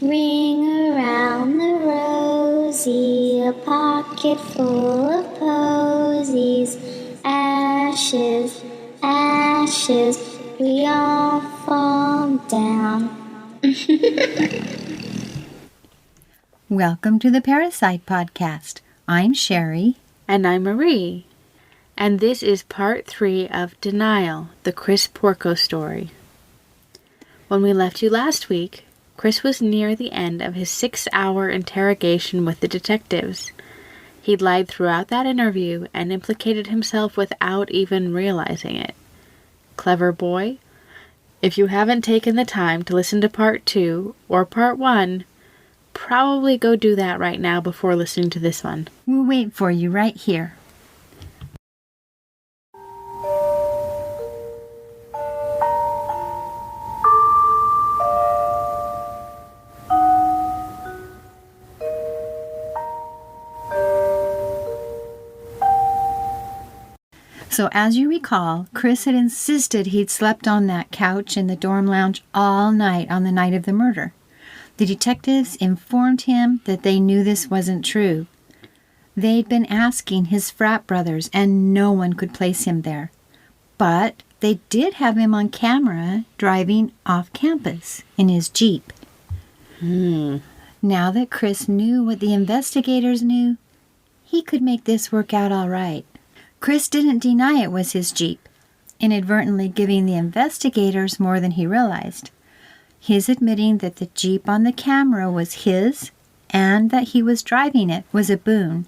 Ring around the rosy, a pocket full of posies. Ashes, ashes, we all fall down. Welcome to the Parricide podcast. I'm Sherry. And I'm Marie. And this is part 3 of Denial, the Chris Porco story. When we left you last week, Chris was near the end of his 6-hour interrogation with the detectives. He'd lied throughout that interview and implicated himself without even realizing it. Clever boy. If you haven't taken the time to listen to part 2 or part 1, probably go do that right now before listening to this one. We'll wait for you right here. So as you recall, Chris had insisted he'd slept on that couch in the dorm lounge all night on the night of the murder. The detectives informed him that they knew this wasn't true. They'd been asking his frat brothers, and no one could place him there. But they did have him on camera driving off campus in his Jeep. Now that Chris knew what the investigators knew, he could make this work out all right. Chris didn't deny it was his Jeep, inadvertently giving the investigators more than he realized. His admitting that the Jeep on the camera was his and that he was driving it was a boon.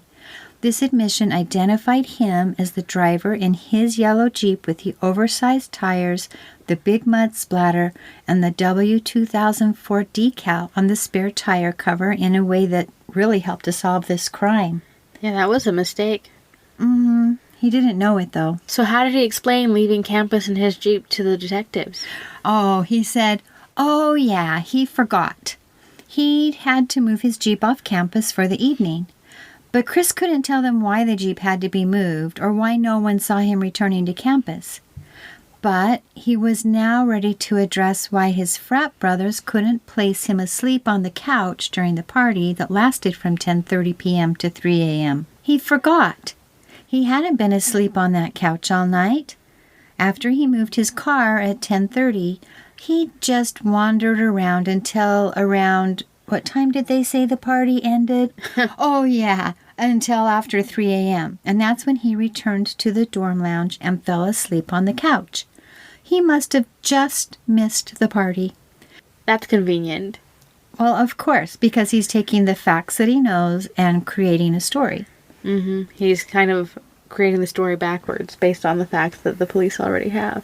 This admission identified him as the driver in his yellow Jeep with the oversized tires, the big mud splatter, and the W2004 decal on the spare tire cover in a way that really helped to solve this crime. Yeah, that was a mistake. He didn't know it, though. So how did he explain leaving campus in his Jeep to the detectives? Oh, he said, he forgot. He'd had to move his Jeep off campus for the evening. But Chris couldn't tell them why the Jeep had to be moved or why no one saw him returning to campus. But he was now ready to address why his frat brothers couldn't place him asleep on the couch during the party that lasted from 10:30 p.m. to 3 a.m. He forgot. He hadn't been asleep on that couch all night. After he moved his car at 10:30, he just wandered around until around, what time did they say the party ended? Until after 3 a.m. And that's when he returned to the dorm lounge and fell asleep on the couch. He must have just missed the party. That's convenient. Well, of course, because he's taking the facts that he knows and creating a story. He's kind of creating the story backwards based on the facts that the police already have.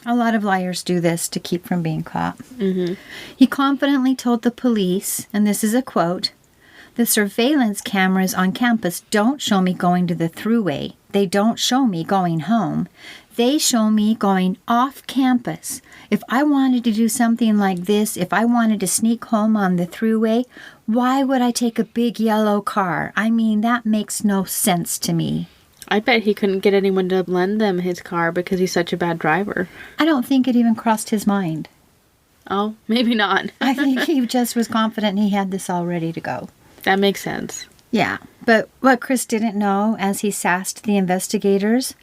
A lot of liars do this to keep from being caught. He confidently told the police, and this is a quote, "The surveillance cameras on campus don't show me going to the thruway. They don't show me going home. They show me going off campus. If I wanted to do something like this, if I wanted to sneak home on the thruway, why would I take a big yellow car? I mean, that makes no sense to me." I bet he couldn't get anyone to lend them his car because he's such a bad driver. I don't think it even crossed his mind. Oh, maybe not. I think he just was confident he had this all ready to go. That makes sense. Yeah, but what Chris didn't know as he sassed the investigators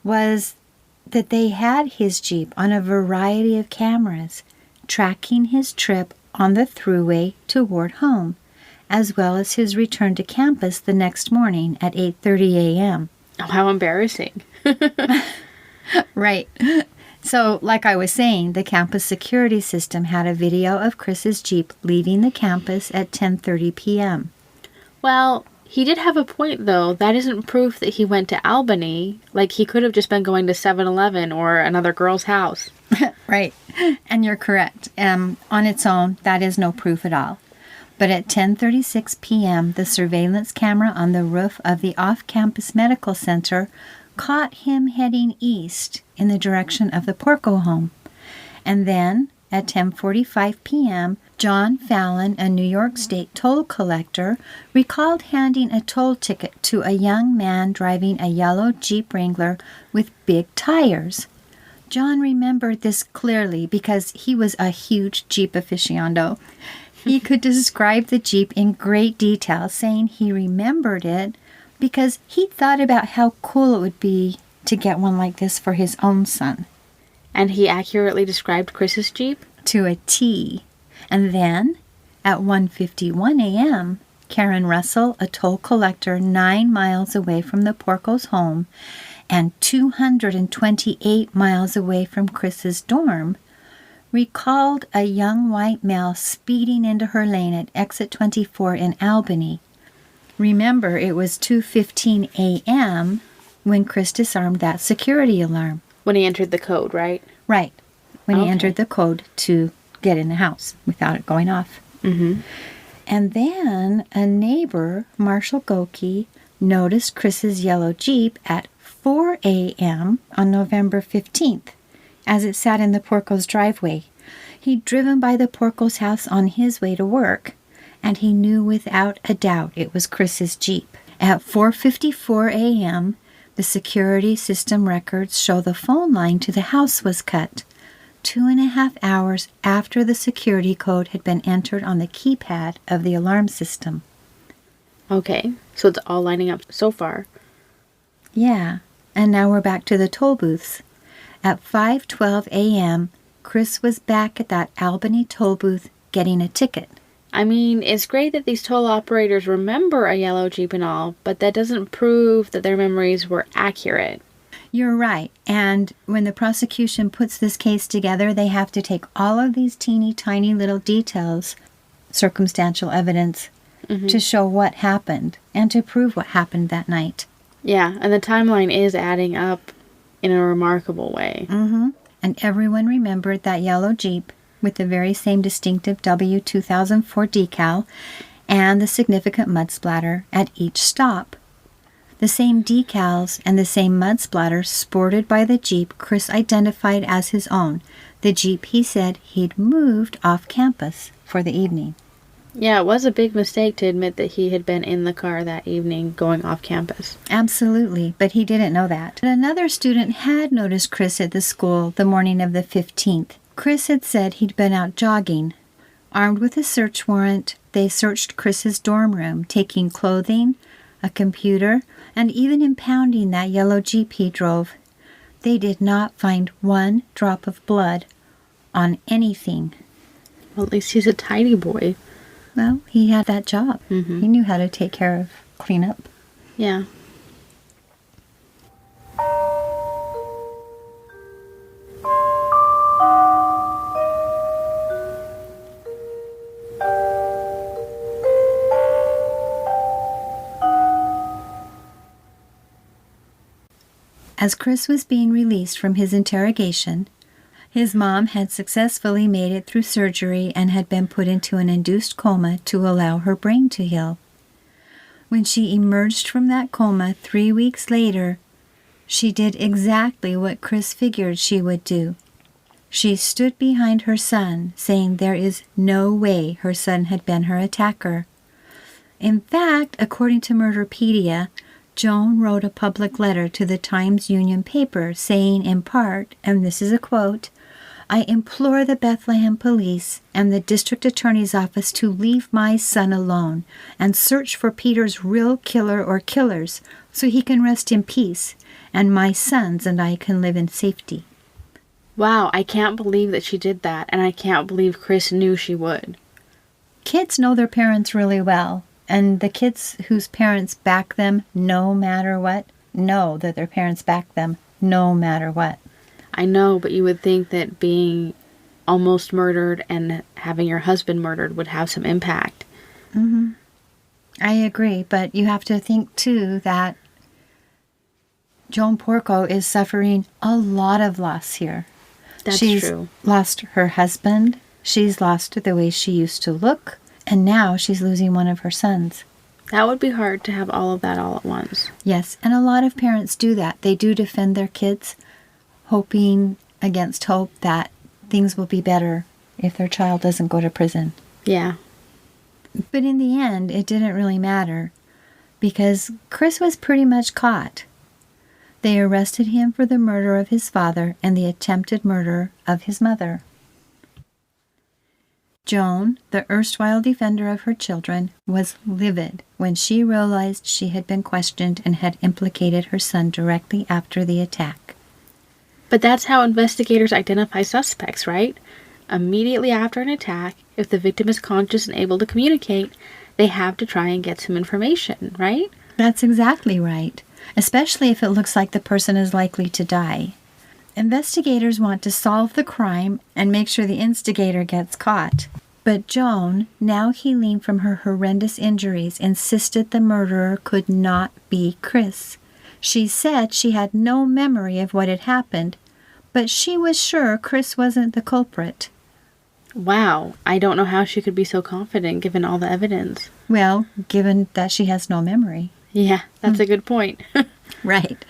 was that they had his Jeep on a variety of cameras, tracking his trip on the thruway toward home, as well as his return to campus the next morning at 8:30 a.m. Oh, how embarrassing. Right. So, like I was saying, the campus security system had a video of Chris's Jeep leaving the campus at 10:30 p.m. Well, he did have a point, though. That isn't proof that he went to Albany. Like, he could have just been going to 7-Eleven or another girl's house. Right. And you're correct. On its own, that is no proof at all. But at 10:36 p.m., the surveillance camera on the roof of the off-campus medical center caught him heading east in the direction of the Porco home. And then, at 10:45 p.m., John Fallon, a New York State toll collector, recalled handing a toll ticket to a young man driving a yellow Jeep Wrangler with big tires. John remembered this clearly because he was a huge Jeep aficionado. He could describe the Jeep in great detail, saying he remembered it because he thought about how cool it would be to get one like this for his own son. And he accurately described Chris's Jeep? To a T. And then, at 1:51 a.m., Karen Russell, a toll collector 9 miles away from the Porco's home and 228 miles away from Chris's dorm, recalled a young white male speeding into her lane at exit 24 in Albany. Remember, it was 2:15 a.m. when Chris disarmed that security alarm. When he entered the code, right? Right. When he Okay. entered the code to get in the house without it going off. Mm-hmm. And then a neighbor, Marshall Goki, noticed Chris's yellow Jeep at 4 a.m. on November 15th as it sat in the Porco's driveway. He'd driven by the Porco's house on his way to work, and he knew without a doubt it was Chris's Jeep. At 4:54 a.m., the security system records show the phone line to the house was cut, 2.5 hours after the security code had been entered on the keypad of the alarm system. Okay, so it's all lining up so far. Yeah, and now we're back to the toll booths. At 5:12 a.m., Chris was back at that Albany toll booth getting a ticket. I mean, it's great that these toll operators remember a yellow Jeep and all, but that doesn't prove that their memories were accurate. You're right, and when the prosecution puts this case together, they have to take all of these teeny tiny little details, circumstantial evidence, to show what happened and to prove what happened that night. Yeah, and the timeline is adding up in a remarkable way. And everyone remembered that yellow Jeep with the very same distinctive W2004 decal and the significant mud splatter at each stop. The same decals and the same mud splatter sported by the Jeep Chris identified as his own, the Jeep he said he'd moved off campus for the evening. Yeah, it was a big mistake to admit that he had been in the car that evening going off campus. Absolutely, but he didn't know that. Another student had noticed Chris at the school the morning of the 15th. Chris had said he'd been out jogging. Armed with a search warrant, they searched Chris's dorm room, taking clothing, a computer, and even impounding that yellow Jeep he drove. They did not find one drop of blood on anything. Well, at least he's a tidy boy. Well, he had that job. He knew how to take care of cleanup. Yeah. As Chris was being released from his interrogation, his mom had successfully made it through surgery and had been put into an induced coma to allow her brain to heal. When she emerged from that coma 3 weeks later, she did exactly what Chris figured she would do. She stood behind her son, saying there is no way her son had been her attacker. In fact, according to Murderpedia, Joan wrote a public letter to the Times-Union paper saying in part, and this is a quote, "I implore the Bethlehem police and the district attorney's office to leave my son alone and search for Peter's real killer or killers so he can rest in peace and my sons and I can live in safety." Wow, I can't believe that she did that, and I can't believe Chris knew she would. Kids know their parents really well, and the kids whose parents back them no matter what know that their parents back them no matter what. I know, but you would think that being almost murdered and having your husband murdered would have some impact. I agree, but you have to think, too, that Joan Porco is suffering a lot of loss here. That's She's true. lost her husband, she's lost the way she used to look, and now she's losing one of her sons. That would be hard to have all of that all at once. Yes, and a lot of parents do that. They do defend their kids, hoping against hope that things will be better if their child doesn't go to prison. Yeah. But in the end, it didn't really matter, because Chris was pretty much caught. They arrested him for the murder of his father and the attempted murder of his mother. Joan, the erstwhile defender of her children, was livid when she realized she had been questioned and had implicated her son directly after the attack. But that's how investigators identify suspects, right? Immediately after an attack, if the victim is conscious and able to communicate, they have to try and get some information, right? That's exactly right, especially if it looks like the person is likely to die. Investigators want to solve the crime and make sure the instigator gets caught. But Joan, now healing from her horrendous injuries, insisted the murderer could not be Chris. She said she had no memory of what had happened, but she was sure Chris wasn't the culprit. Wow, I don't know how she could be so confident given all the evidence. Well, given that she has no memory. Yeah, that's a good point. Right.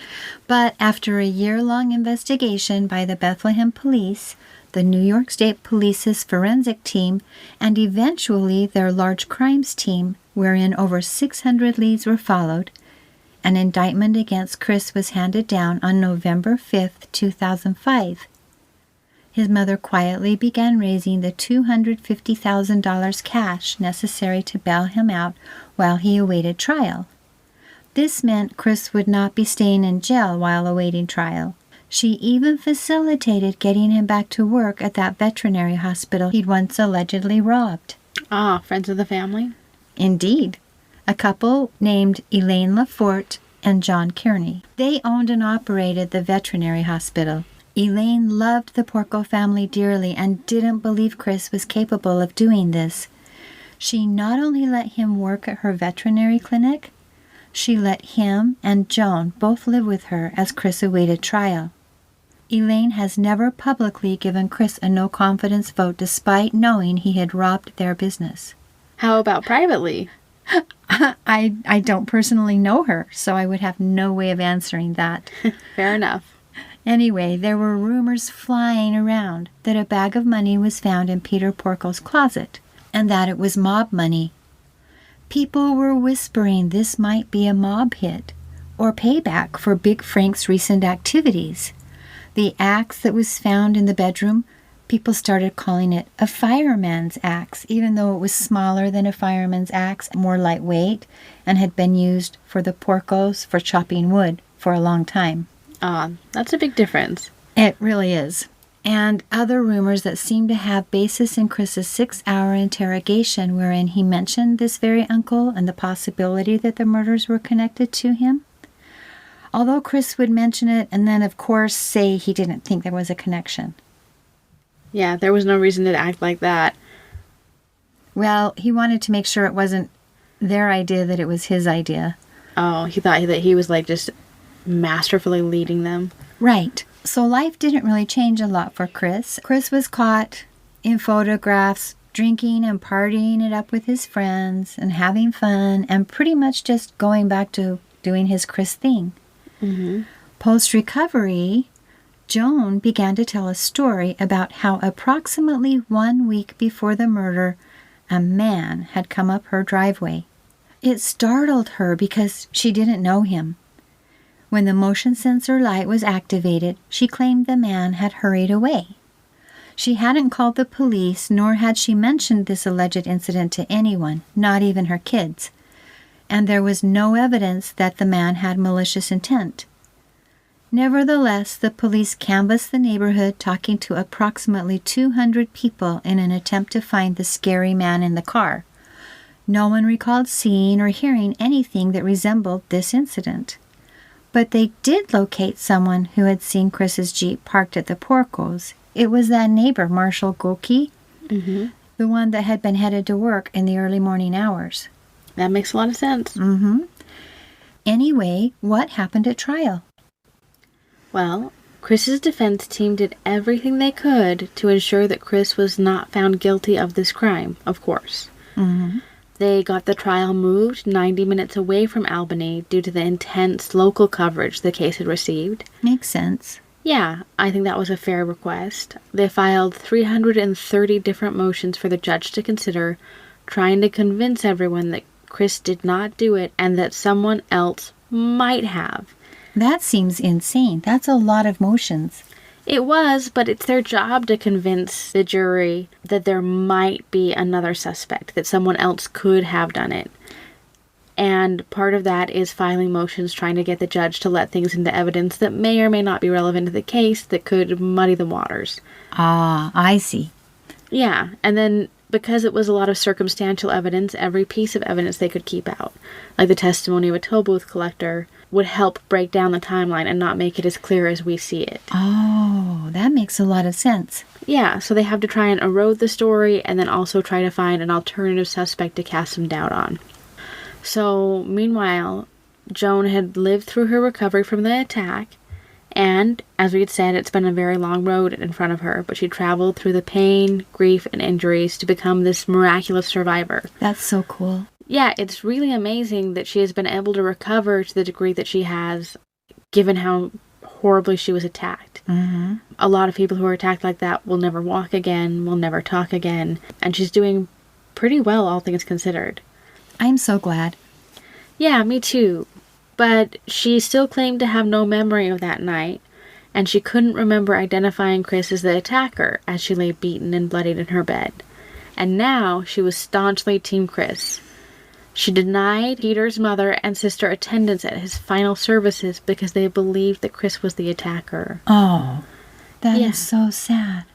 But after a year-long investigation by the Bethlehem Police, the New York State Police's forensic team, and eventually their large crimes team, wherein over 600 leads were followed, an indictment against Chris was handed down on November 5th, 2005. His mother quietly began raising the $250,000 cash necessary to bail him out while he awaited trial. This meant Chris would not be staying in jail while awaiting trial. She even facilitated getting him back to work at that veterinary hospital he'd once allegedly robbed. Ah, friends of the family? Indeed. A couple named Elaine Lafort and John Kearney. They owned and operated the veterinary hospital. Elaine loved the Porco family dearly and didn't believe Chris was capable of doing this. She not only let him work at her veterinary clinic, she let him and Joan both live with her as Chris awaited trial. Elaine has never publicly given Chris a no-confidence vote despite knowing he had robbed their business. How about privately? I don't personally know her, so I would have no way of answering that. Fair enough. Anyway, there were rumors flying around that a bag of money was found in Peter Porco's closet, and that it was mob money. People were whispering this might be a mob hit, or payback for Big Frank's recent activities. The axe that was found in the bedroom, people started calling it a fireman's axe, even though it was smaller than a fireman's axe, more lightweight, and had been used for the Porcos for chopping wood for a long time. That's a big difference. It really is. And other rumors that seem to have basis in Chris's 6-hour interrogation wherein he mentioned this very uncle and the possibility that the murders were connected to him. Although Chris would mention it and then, of course, say he didn't think there was a connection. Yeah, there was no reason to act like that. Well, he wanted to make sure it wasn't their idea, that it was his idea. Oh, he thought that he was just masterfully leading them. Right. So life didn't really change a lot for Chris. Chris was caught in photographs, drinking and partying it up with his friends and having fun and pretty much just going back to doing his Chris thing. Mm-hmm. Post-recovery, Joan began to tell a story about how approximately 1 week before the murder, a man had come up her driveway. It startled her because she didn't know him. When the motion sensor light was activated, she claimed the man had hurried away. She hadn't called the police, nor had she mentioned this alleged incident to anyone, not even her kids. And there was no evidence that the man had malicious intent. Nevertheless, the police canvassed the neighborhood, talking to approximately 200 people in an attempt to find the scary man in the car. No one recalled seeing or hearing anything that resembled this incident. But they did locate someone who had seen Chris's Jeep parked at the Porco's. It was that neighbor, Marshall Goki, the one that had been headed to work in the early morning hours. That makes a lot of sense. Mm-hmm. Anyway, what happened at trial? Well, Chris's defense team did everything they could to ensure that Chris was not found guilty of this crime, of course. Mm-hmm. They got the trial moved 90 minutes away from Albany due to the intense local coverage the case had received. Makes sense. Yeah, I think that was a fair request. They filed 330 different motions for the judge to consider, trying to convince everyone that Chris did not do it and that someone else might have. That seems insane. That's a lot of motions. It was, but it's their job to convince the jury that there might be another suspect, that someone else could have done it. And part of that is filing motions trying to get the judge to let things into evidence that may or may not be relevant to the case that could muddy the waters. Ah, I see. Yeah, and then because it was a lot of circumstantial evidence, every piece of evidence they could keep out, like the testimony of a toll booth collector, would help break down the timeline and not make it as clear as we see it. Oh, that makes a lot of sense. Yeah, so they have to try and erode the story and then also try to find an alternative suspect to cast some doubt on. So, meanwhile, Joan had lived through her recovery from the attack, and, as we had said, it's been a very long road in front of her, but she traveled through the pain, grief, and injuries to become this miraculous survivor. That's so cool. Yeah, it's really amazing that she has been able to recover to the degree that she has, given how horribly she was attacked. Mm-hmm. A lot of people who are attacked like that will never walk again, will never talk again, and she's doing pretty well, all things considered. I'm so glad. Yeah, me too. But she still claimed to have no memory of that night, and she couldn't remember identifying Chris as the attacker as she lay beaten and bloodied in her bed. And now she was staunchly Team Chris. She denied Peter's mother and sister attendance at his final services because they believed that Chris was the attacker. Oh, that is so sad.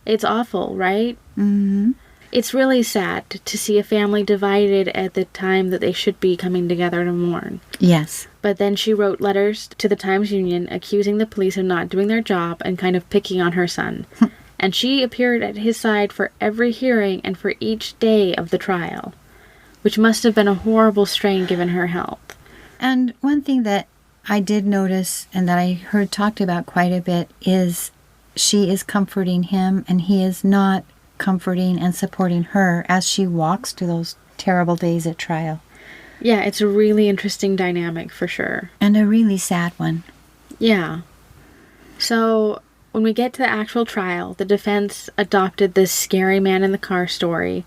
It's awful, right? Mm-hmm. It's really sad to see a family divided at the time that they should be coming together to mourn. Yes. But then she wrote letters to the Times-Union accusing the police of not doing their job and kind of picking on her son. And she appeared at his side for every hearing and for each day of the trial, which must have been a horrible strain given her health. And one thing that I did notice and that I heard talked about quite a bit is she is comforting him and he is not comforting and supporting her as she walks through those terrible days at trial. Yeah, it's a really interesting dynamic for sure. And a really sad one. Yeah. So, when we get to the actual trial, the defense adopted this scary man in the car story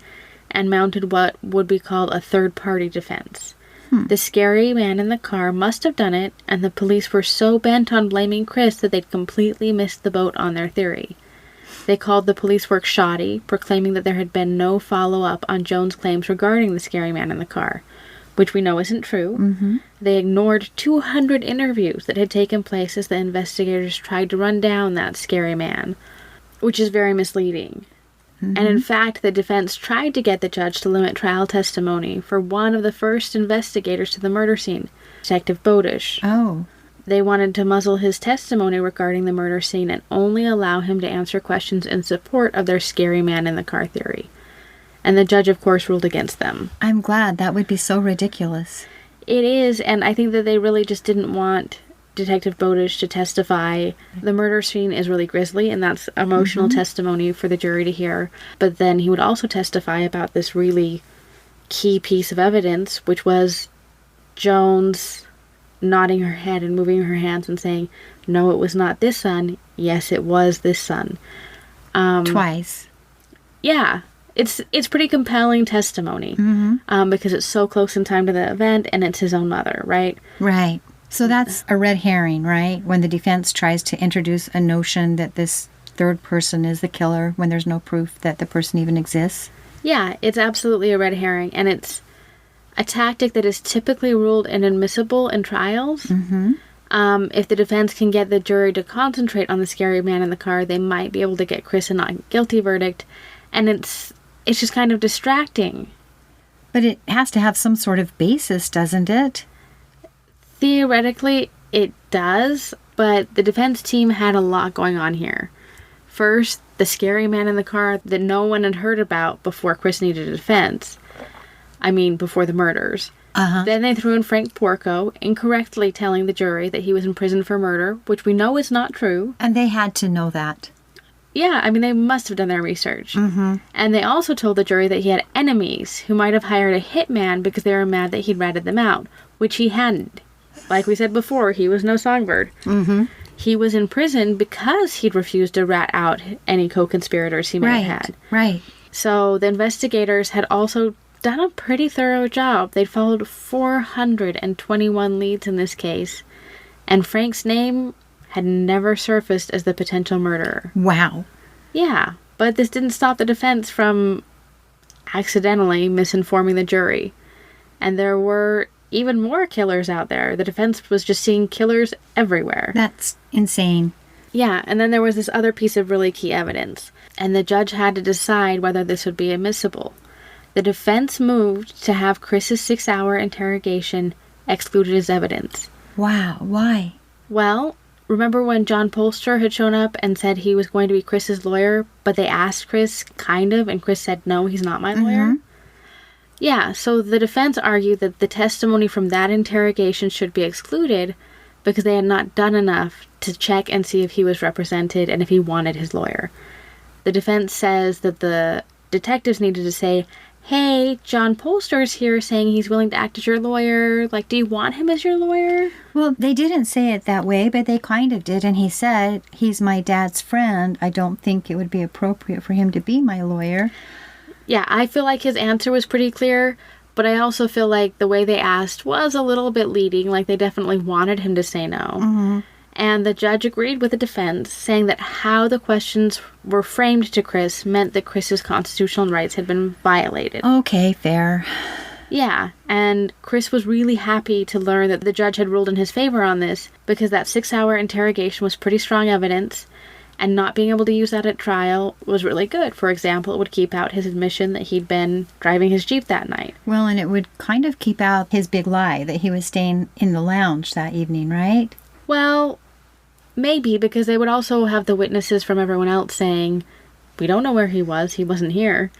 and mounted what would be called a third-party defense. The scary man in the car must have done it, and the police were so bent on blaming Chris that they'd completely missed the boat on their theory. They called the police work shoddy, proclaiming that there had been no follow-up on Joan's claims regarding the scary man in the car, which we know isn't true. Mm-hmm. They ignored 200 interviews that had taken place as the investigators tried to run down that scary man, which is very misleading. Mm-hmm. And in fact, the defense tried to get the judge to limit trial testimony for one of the first investigators to the murder scene, Detective Bodish. Oh. They wanted to muzzle his testimony regarding the murder scene and only allow him to answer questions in support of their scary man in the car theory. And the judge, of course, ruled against them. I'm glad. That would be so ridiculous. It is, and I think that they really just didn't want Detective Bodish to testify. The murder scene is really grisly, and that's emotional testimony for the jury to hear. But then he would also testify about this really key piece of evidence, which was Joan's nodding her head and moving her hands and saying, no, it was not this son. Yes, it was this son. Twice. Yeah. It's pretty compelling testimony. Because it's so close in time to the event and it's his own mother, right? Right. So that's a red herring, right? When the defense tries to introduce a notion that this third person is the killer when there's no proof that the person even exists. Yeah, it's absolutely a red herring. And it's a tactic that is typically ruled inadmissible in trials. If the defense can get the jury to concentrate on the scary man in the car, they might be able to get Chris a not guilty verdict. And it's just kind of distracting. But it has to have some sort of basis, doesn't it? Theoretically, it does, but the defense team had a lot going on here. First, the scary man in the car that no one had heard about before Chris needed a defense. I mean, before the murders. Then they threw in Frank Porco, incorrectly telling the jury that he was in prison for murder, which we know is not true. And they had to know that. Yeah, I mean, they must have done their research. And they also told the jury that he had enemies who might have hired a hitman because they were mad that he'd ratted them out, which he hadn't. Like we said before, he was no songbird. He was in prison because he'd refused to rat out any co-conspirators he might have had. Right. So the investigators had also done a pretty thorough job. They'd followed 421 leads in this case. And Frank's name had never surfaced as the potential murderer. Wow. Yeah, but this didn't stop the defense from accidentally misinforming the jury. And there were even more killers out there. The defense was just seeing killers everywhere. That's insane. Yeah, and then there was this other piece of really key evidence, and the judge had to decide whether this would be admissible. The defense moved to have Chris's 6-hour interrogation excluded as evidence. Wow, why? Well, remember when John Polster had shown up and said he was going to be Chris's lawyer, but they asked Chris, kind of, and Chris said, no, he's not my lawyer? Yeah, so the defense argued that the testimony from that interrogation should be excluded because they had not done enough to check and see if he was represented and if he wanted his lawyer. The defense says that the detectives needed to say, hey, John Polster's here saying he's willing to act as your lawyer. Like, do you want him as your lawyer? Well, they didn't say it that way, but they kind of did. And he said, he's my dad's friend. I don't think it would be appropriate for him to be my lawyer. Yeah, I feel like his answer was pretty clear, but I also feel like the way they asked was a little bit leading, like they definitely wanted him to say no. And the judge agreed with the defense, saying that how the questions were framed to Chris meant that Chris's constitutional rights had been violated. Okay, fair. Yeah, and Chris was really happy to learn that the judge had ruled in his favor on this, because that 6-hour interrogation was pretty strong evidence, and not being able to use that at trial was really good. For example, it would keep out his admission that he'd been driving his Jeep that night. Well, and it would kind of keep out his big lie that he was staying in the lounge that evening, right? Well, maybe, because they would also have the witnesses from everyone else saying, we don't know where he wasn't here.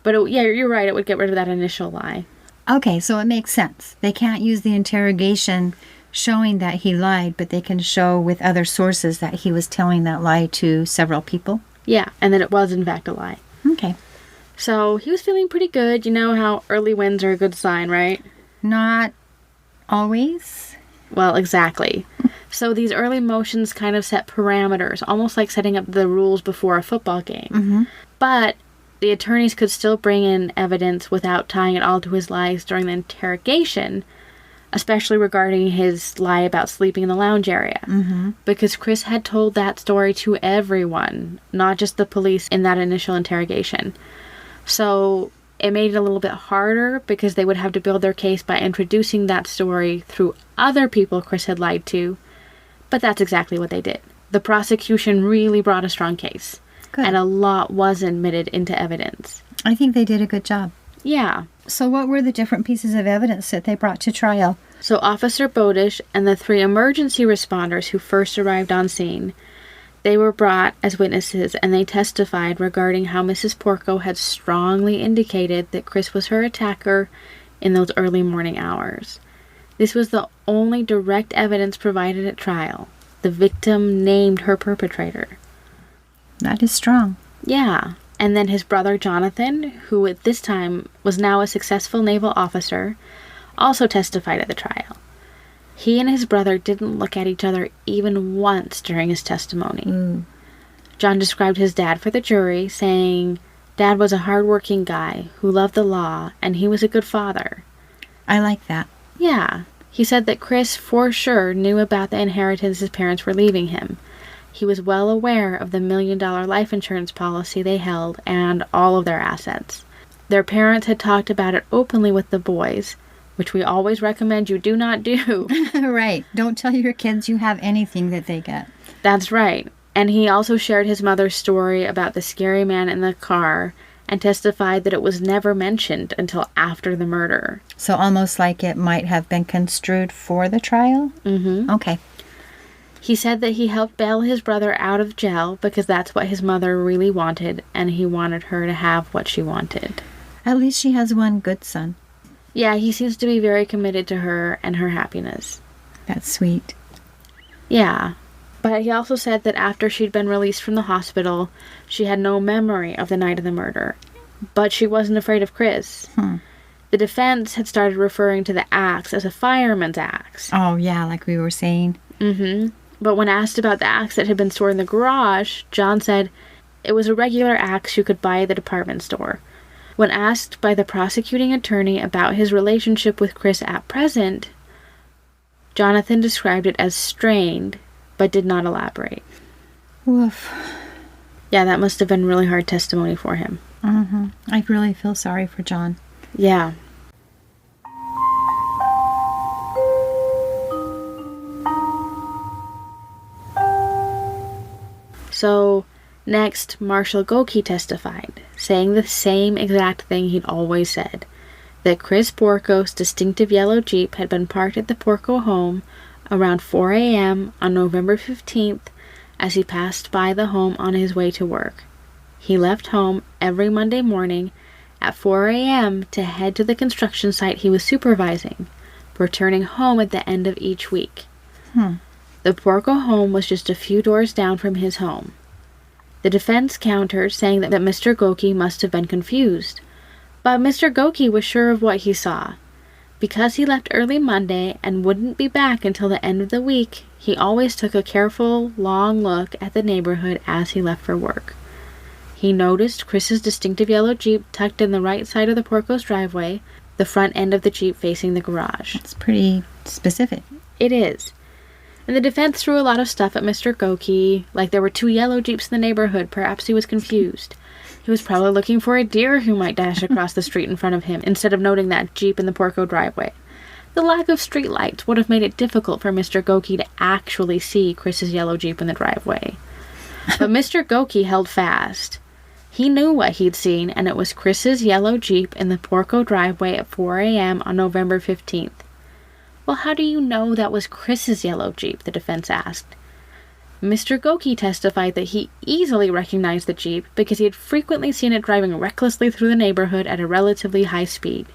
But yeah, you're right, it would get rid of that initial lie. Okay, so it makes sense. They can't use the interrogation showing that he lied, but they can show with other sources that he was telling that lie to several people. Yeah, and that it was in fact a lie. Okay. So he was feeling pretty good. You know how early wins are a good sign, right? Not always. Well, exactly. So these early motions kind of set parameters, almost like setting up the rules before a football game. But the attorneys could still bring in evidence without tying it all to his lies during the interrogation, especially regarding his lie about sleeping in the lounge area. Because Chris had told that story to everyone, not just the police in that initial interrogation. So it made it a little bit harder because they would have to build their case by introducing that story through other people Chris had lied to. But that's exactly what they did. The prosecution really brought a strong case. Good. And a lot was admitted into evidence. I think they did a good job. Yeah. So what were the different pieces of evidence that they brought to trial? So Officer Bodish and the 3 emergency responders who first arrived on scene, they were brought as witnesses, and they testified regarding how Mrs. Porco had strongly indicated that Chris was her attacker in those early morning hours. This was the only direct evidence provided at trial. The victim named her perpetrator. That is strong. Yeah. And then his brother Jonathan, who at this time was now a successful naval officer, also testified at the trial. He and his brother didn't look at each other even once during his testimony. John described his dad for the jury, saying, Dad was a hard-working guy who loved the law, and he was a good father. I like that. Yeah. He said that Chris, for sure, knew about the inheritance his parents were leaving him. He was well aware of the $1 million life insurance policy they held and all of their assets. Their parents had talked about it openly with the boys, which we always recommend you do not do. Right. Don't tell your kids you have anything that they get. That's right. And he also shared his mother's story about the scary man in the car and testified that it was never mentioned until after the murder. So almost like it might have been construed for the trial? Okay. He said that he helped bail his brother out of jail because that's what his mother really wanted, and he wanted her to have what she wanted. At least she has one good son. Yeah, he seems to be very committed to her and her happiness. That's sweet. Yeah. But he also said that after she'd been released from the hospital, she had no memory of the night of the murder. But she wasn't afraid of Chris. The defense had started referring to the axe as a fireman's axe. Oh, yeah, like we were saying. But when asked about the axe that had been stored in the garage, John said it was a regular axe you could buy at the department store. When asked by the prosecuting attorney about his relationship with Chris at present, Jonathan described it as strained, but did not elaborate. Woof. Yeah, that must have been really hard testimony for him. I really feel sorry for John. Yeah. So, next, Marshal Goki testified, saying the same exact thing he'd always said, that Chris Porco's distinctive yellow Jeep had been parked at the Porco home around 4 a.m. on November 15th as he passed by the home on his way to work. He left home every Monday morning at 4 a.m. to head to the construction site he was supervising, returning home at the end of each week. The Porco home was just a few doors down from his home. The defense countered, saying that Mr. Goki must have been confused. But Mr. Goki was sure of what he saw. Because he left early Monday and wouldn't be back until the end of the week, he always took a careful, long look at the neighborhood as he left for work. He noticed Chris's distinctive yellow Jeep tucked in the right side of the Porco's driveway, the front end of the Jeep facing the garage. It's pretty specific. It is. And the defense threw a lot of stuff at Mr. Goki, like there were 2 yellow Jeeps in the neighborhood. Perhaps he was confused. He was probably looking for a deer who might dash across the street in front of him, instead of noting that Jeep in the Porco driveway. The lack of streetlights would have made it difficult for Mr. Goki to actually see Chris's yellow Jeep in the driveway. But Mr. Goki held fast. He knew what he'd seen, and it was Chris's yellow Jeep in the Porco driveway at 4 a.m. on November 15th. Well, how do you know that was Chris's yellow Jeep? The defense asked. Mr. Goki testified that he easily recognized the Jeep because he had frequently seen it driving recklessly through the neighborhood at a relatively high speed.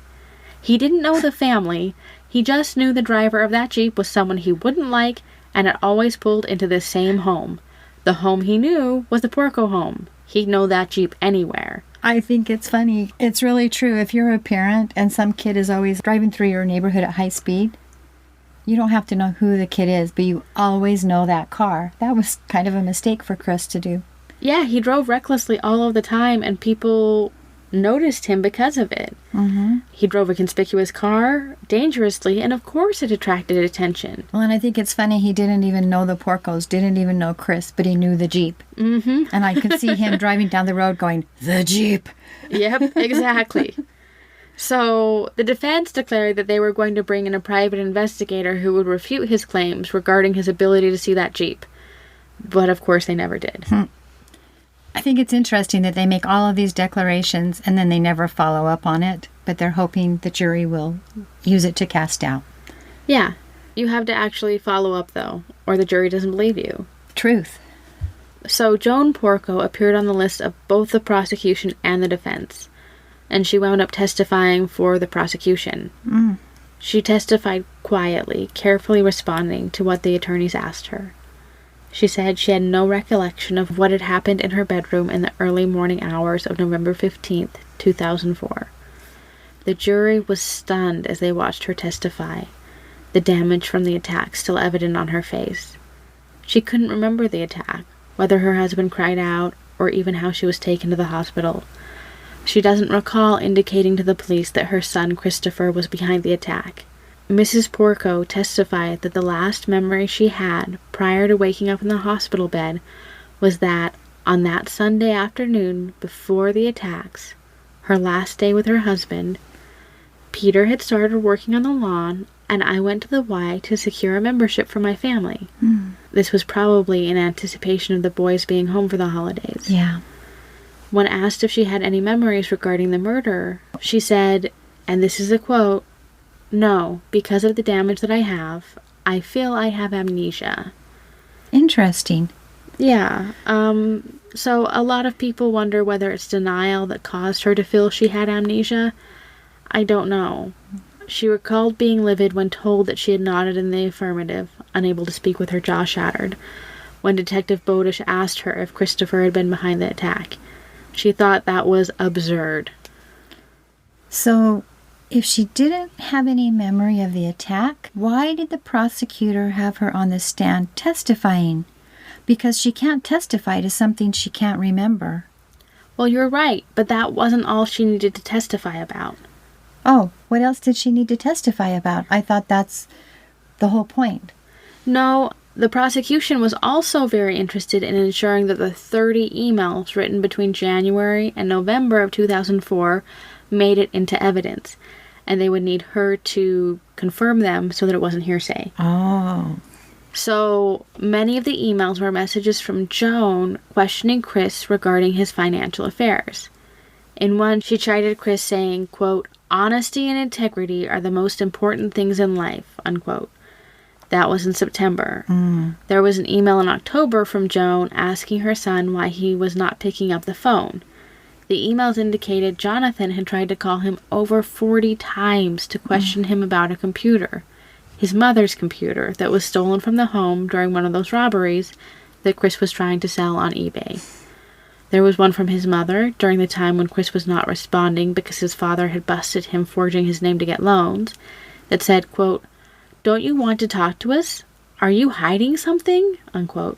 He didn't know the family, he just knew the driver of that Jeep was someone he wouldn't like and had always pulled into the same home. The home he knew was the Porco home. He'd know that Jeep anywhere. I think it's funny. It's really true. If you're a parent and some kid is always driving through your neighborhood at high speed, you don't have to know who the kid is, but you always know that car. That was kind of a mistake for Chris to do. Yeah, he drove recklessly all of the time, and people noticed him because of it. He drove a conspicuous car, dangerously, and of course it attracted attention. Well, and I think it's funny he didn't even know the Porcos, didn't even know Chris, but he knew the Jeep. And I could see him driving down the road going, the Jeep! Yep, exactly. So, the defense declared that they were going to bring in a private investigator who would refute his claims regarding his ability to see that Jeep. But, of course, they never did. I think it's interesting that they make all of these declarations and then they never follow up on it, but they're hoping the jury will use it to cast doubt. Yeah, you have to actually follow up, though, or the jury doesn't believe you. Truth. So, Joan Porco appeared on the list of both the prosecution and the defense, and she wound up testifying for the prosecution. She testified quietly, carefully responding to what the attorneys asked her. She said she had no recollection of what had happened in her bedroom in the early morning hours of November 15th, 2004. The jury was stunned as they watched her testify, the damage from the attack still evident on her face. She couldn't remember the attack, whether her husband cried out, or even how she was taken to the hospital. She doesn't recall indicating to the police that her son Christopher was behind the attack. Mrs. Porco testified that the last memory she had prior to waking up in the hospital bed was that on that Sunday afternoon before the attacks, her last day with her husband, Peter had started working on the lawn and I went to the Y to secure a membership for my family. This was probably in anticipation of the boys being home for the holidays. Yeah. When asked if she had any memories regarding the murder, she said, and this is a quote, "No, because of the damage that I have, I feel I have amnesia." Interesting. Yeah, so a lot of people wonder whether it's denial that caused her to feel she had amnesia. I don't know. She recalled being livid when told that she had nodded in the affirmative, unable to speak with her jaw shattered, when Detective Bodish asked her if Christopher had been behind the attack. She thought that was absurd. So, if she didn't have any memory of the attack, why did the prosecutor have her on the stand testifying? Because she can't testify to something she can't remember. Well, you're right, but that wasn't all she needed to testify about. Oh, what else did she need to testify about? I thought that's the whole point. No, The prosecution was also very interested in ensuring that the 30 emails written between January and November of 2004 made it into evidence, and they would need her to confirm them so that it wasn't hearsay. Oh. So many of the emails were messages from Joan questioning Chris regarding his financial affairs. In one, she chided Chris saying, quote, "Honesty and integrity are the most important things in life," unquote. That was in September. There was an email in October from Joan asking her son why he was not picking up the phone. The emails indicated Jonathan had tried to call him over 40 times to question him about a computer, his mother's computer, that was stolen from the home during one of those robberies that Chris was trying to sell on eBay. There was one from his mother during the time when Chris was not responding because his father had busted him forging his name to get loans that said, quote, "Don't you want to talk to us? Are you hiding something?" unquote.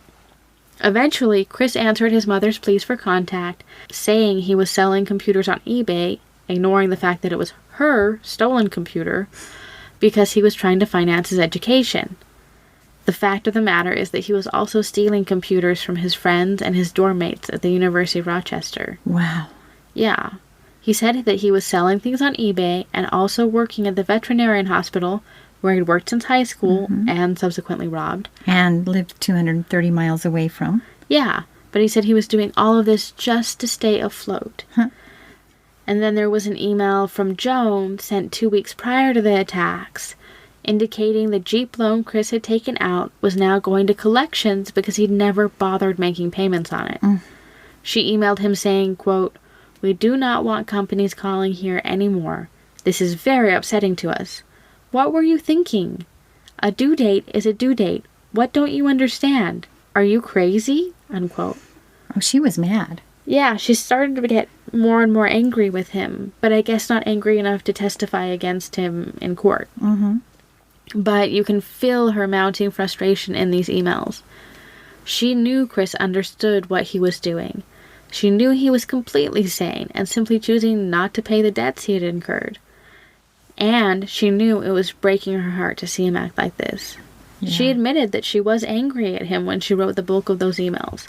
Eventually, Chris answered his mother's pleas for contact, saying he was selling computers on eBay, ignoring the fact that it was her stolen computer, because he was trying to finance his education. The fact of the matter is that he was also stealing computers from his friends and his dorm mates at the University of Rochester. Wow. Yeah. He said that he was selling things on eBay and also working at the veterinarian hospital, where he'd worked since high school and subsequently robbed. And lived 230 miles away from. Yeah, but he said he was doing all of this just to stay afloat. Huh. And then there was an email from Joan sent 2 weeks prior to the attacks, indicating the Jeep loan Chris had taken out was now going to collections because he'd never bothered making payments on it. She emailed him saying, quote, "We do not want companies calling here anymore. This is very upsetting to us. What were you thinking? A due date is a due date. What don't you understand? Are you crazy?" unquote. Oh, she was mad. Yeah, she started to get more and more angry with him, but I guess not angry enough to testify against him in court. But you can feel her mounting frustration in these emails. She knew Chris understood what he was doing. She knew he was completely sane and simply choosing not to pay the debts he had incurred. And she knew it was breaking her heart to see him act like this. Yeah. She admitted that she was angry at him when she wrote the bulk of those emails,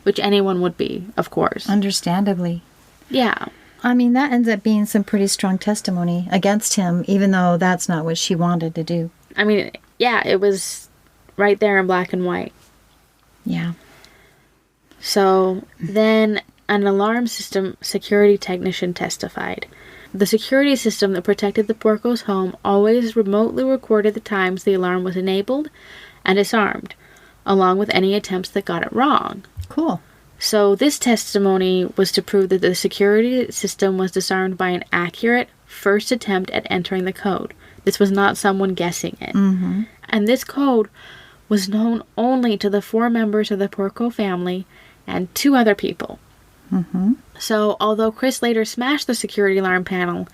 which anyone would be, of course. Understandably. Yeah. I mean, that ends up being some pretty strong testimony against him, even though that's not what she wanted to do. I mean, yeah, it was right there in black and white. Yeah. So then an alarm system security technician testified. The security system that protected the Porco's home always remotely recorded the times the alarm was enabled and disarmed, along with any attempts that got it wrong. Cool. So this testimony was to prove that the security system was disarmed by an accurate first attempt at entering the code. This was not someone guessing it. And this code was known only to the 4 members of the Porco family and 2 other people. So, although Chris later smashed the security alarm panel,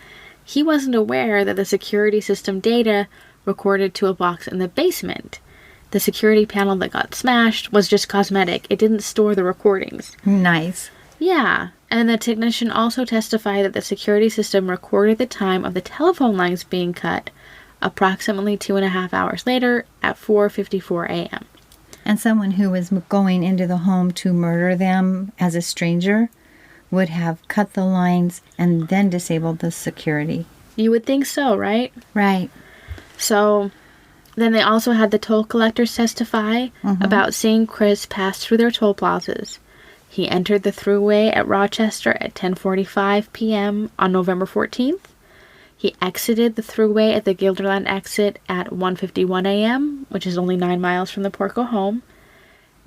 he wasn't aware that the security system data recorded to a box in the basement. The security panel that got smashed was just cosmetic. It didn't store the recordings. Nice. Yeah, and the technician also testified that the security system recorded the time of the telephone lines being cut approximately 2.5 hours later at 4:54 a.m. And someone who was going into the home to murder them as a stranger would have cut the lines and then disabled the security. You would think so, right? Right. So then they also had the toll collectors testify about seeing Chris pass through their toll plazas. He entered the thruway at Rochester at 10:45 p.m. on November 14th. He exited the thruway at the Guilderland exit at 1:51 a.m., which is only 9 miles from the Porco home.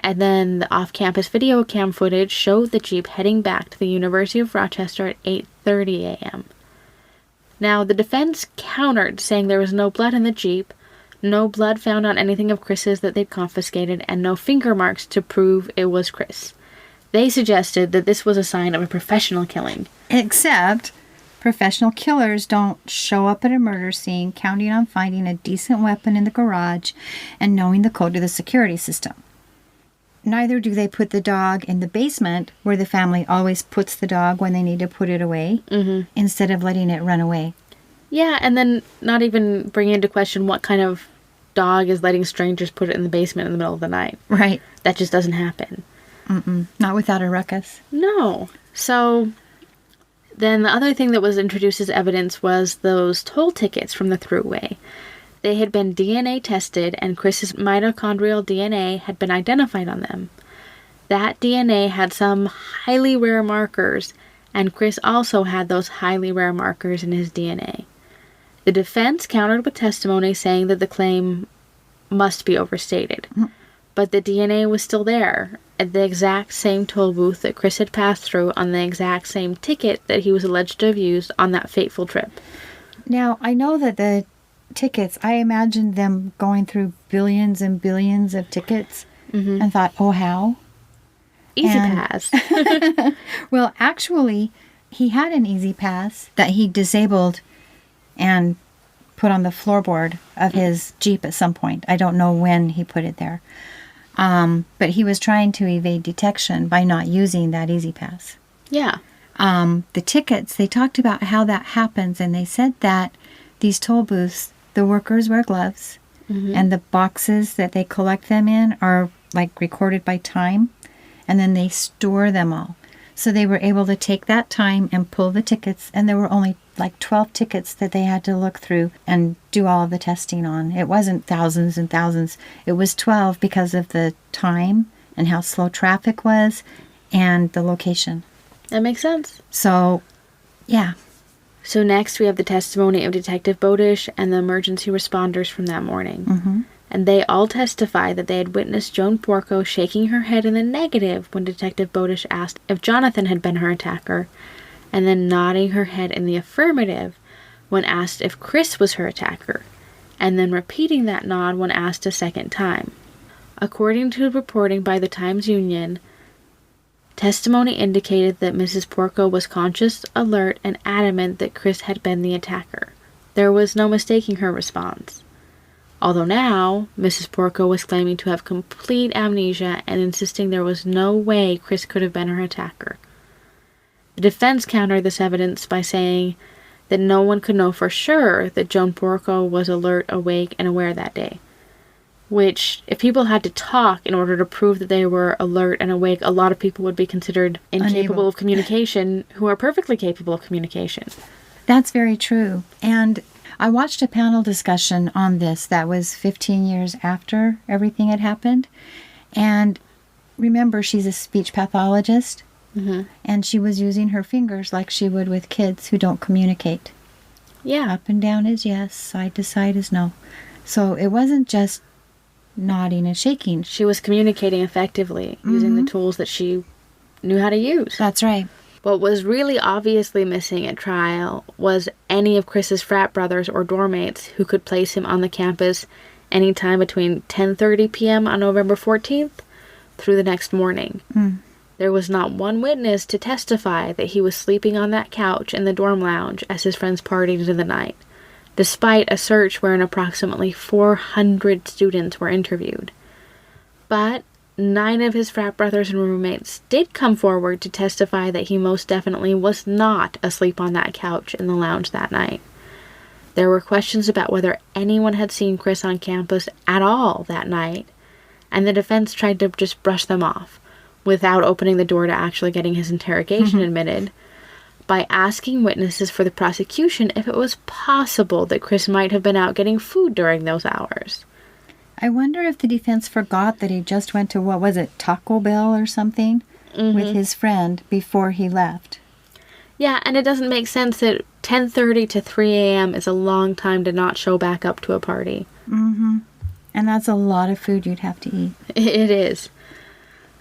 And then the off-campus video cam footage showed the Jeep heading back to the University of Rochester at 8:30 a.m. Now, the defense countered, saying there was no blood in the Jeep, no blood found on anything of Chris's that they'd confiscated, and no finger marks to prove it was Chris. They suggested that this was a sign of a professional killing. Except professional killers don't show up at a murder scene counting on finding a decent weapon in the garage and knowing the code to the security system. Neither do they put the dog in the basement where the family always puts the dog when they need to put it away instead of letting it run away. Yeah, and then not even bringing into question what kind of dog is letting strangers put it in the basement in the middle of the night. Right. That just doesn't happen. Not without a ruckus. No. So then the other thing that was introduced as evidence was those toll tickets from the thruway. They had been DNA tested, and Chris's mitochondrial DNA had been identified on them. That DNA had some highly rare markers, and Chris also had those highly rare markers in his DNA. The defense countered with testimony saying that the claim must be overstated. But the DNA was still there, at the exact same toll booth that Chris had passed through on the exact same ticket that he was alleged to have used on that fateful trip. Now, I know that the tickets, I imagined them going through billions and billions of tickets and thought, oh, how? Easy pass. Well, actually, he had an easy pass that he disabled and put on the floorboard of his Jeep at some point. I don't know when he put it there. But he was trying to evade detection by not using that easy pass. Yeah. The tickets, they talked about how that happens, and they said that these toll booths, the workers wear gloves, and the boxes that they collect them in are like recorded by time, and then they store them all. So they were able to take that time and pull the tickets, and there were only like 12 tickets that they had to look through and do all of the testing on. It wasn't thousands and thousands. It was 12 because of the time and how slow traffic was and the location. That makes sense. So, yeah. So next we have the testimony of Detective Bodish and the emergency responders from that morning. And they all testify that they had witnessed Joan Porco shaking her head in the negative when Detective Bodish asked if Jonathan had been her attacker, and then nodding her head in the affirmative when asked if Chris was her attacker, and then repeating that nod when asked a second time. According to reporting by the Times-Union, testimony indicated that Mrs. Porco was conscious, alert, and adamant that Chris had been the attacker. There was no mistaking her response. Although now, Mrs. Porco was claiming to have complete amnesia and insisting there was no way Chris could have been her attacker. The defense countered this evidence by saying that no one could know for sure that Joan Porco was alert, awake, and aware that day. Which, if people had to talk in order to prove that they were alert and awake, a lot of people would be considered incapable of communication, who are perfectly capable of communication. That's very true. And I watched a panel discussion on this that was 15 years after everything had happened. And remember, she's a speech pathologist. And she was using her fingers like she would with kids who don't communicate. Yeah. Up and down is yes, side to side is no. So it wasn't just nodding and shaking. She was communicating effectively using the tools that she knew how to use. That's right. What was really obviously missing at trial was any of Chris's frat brothers or dorm mates who could place him on the campus anytime between 10:30 p.m. on November 14th through the next morning. There was not one witness to testify that he was sleeping on that couch in the dorm lounge as his friends partied into the night, despite a search wherein approximately 400 students were interviewed. But 9 of his frat brothers and roommates did come forward to testify that he most definitely was not asleep on that couch in the lounge that night. There were questions about whether anyone had seen Chris on campus at all that night, and the defense tried to just brush them off, without opening the door to actually getting his interrogation admitted, by asking witnesses for the prosecution if it was possible that Chris might have been out getting food during those hours. I wonder if the defense forgot that he just went to, what was it, Taco Bell or something, with his friend before he left. Yeah, and it doesn't make sense that 10:30 to 3 a.m. is a long time to not show back up to a party. And that's a lot of food you'd have to eat. It is.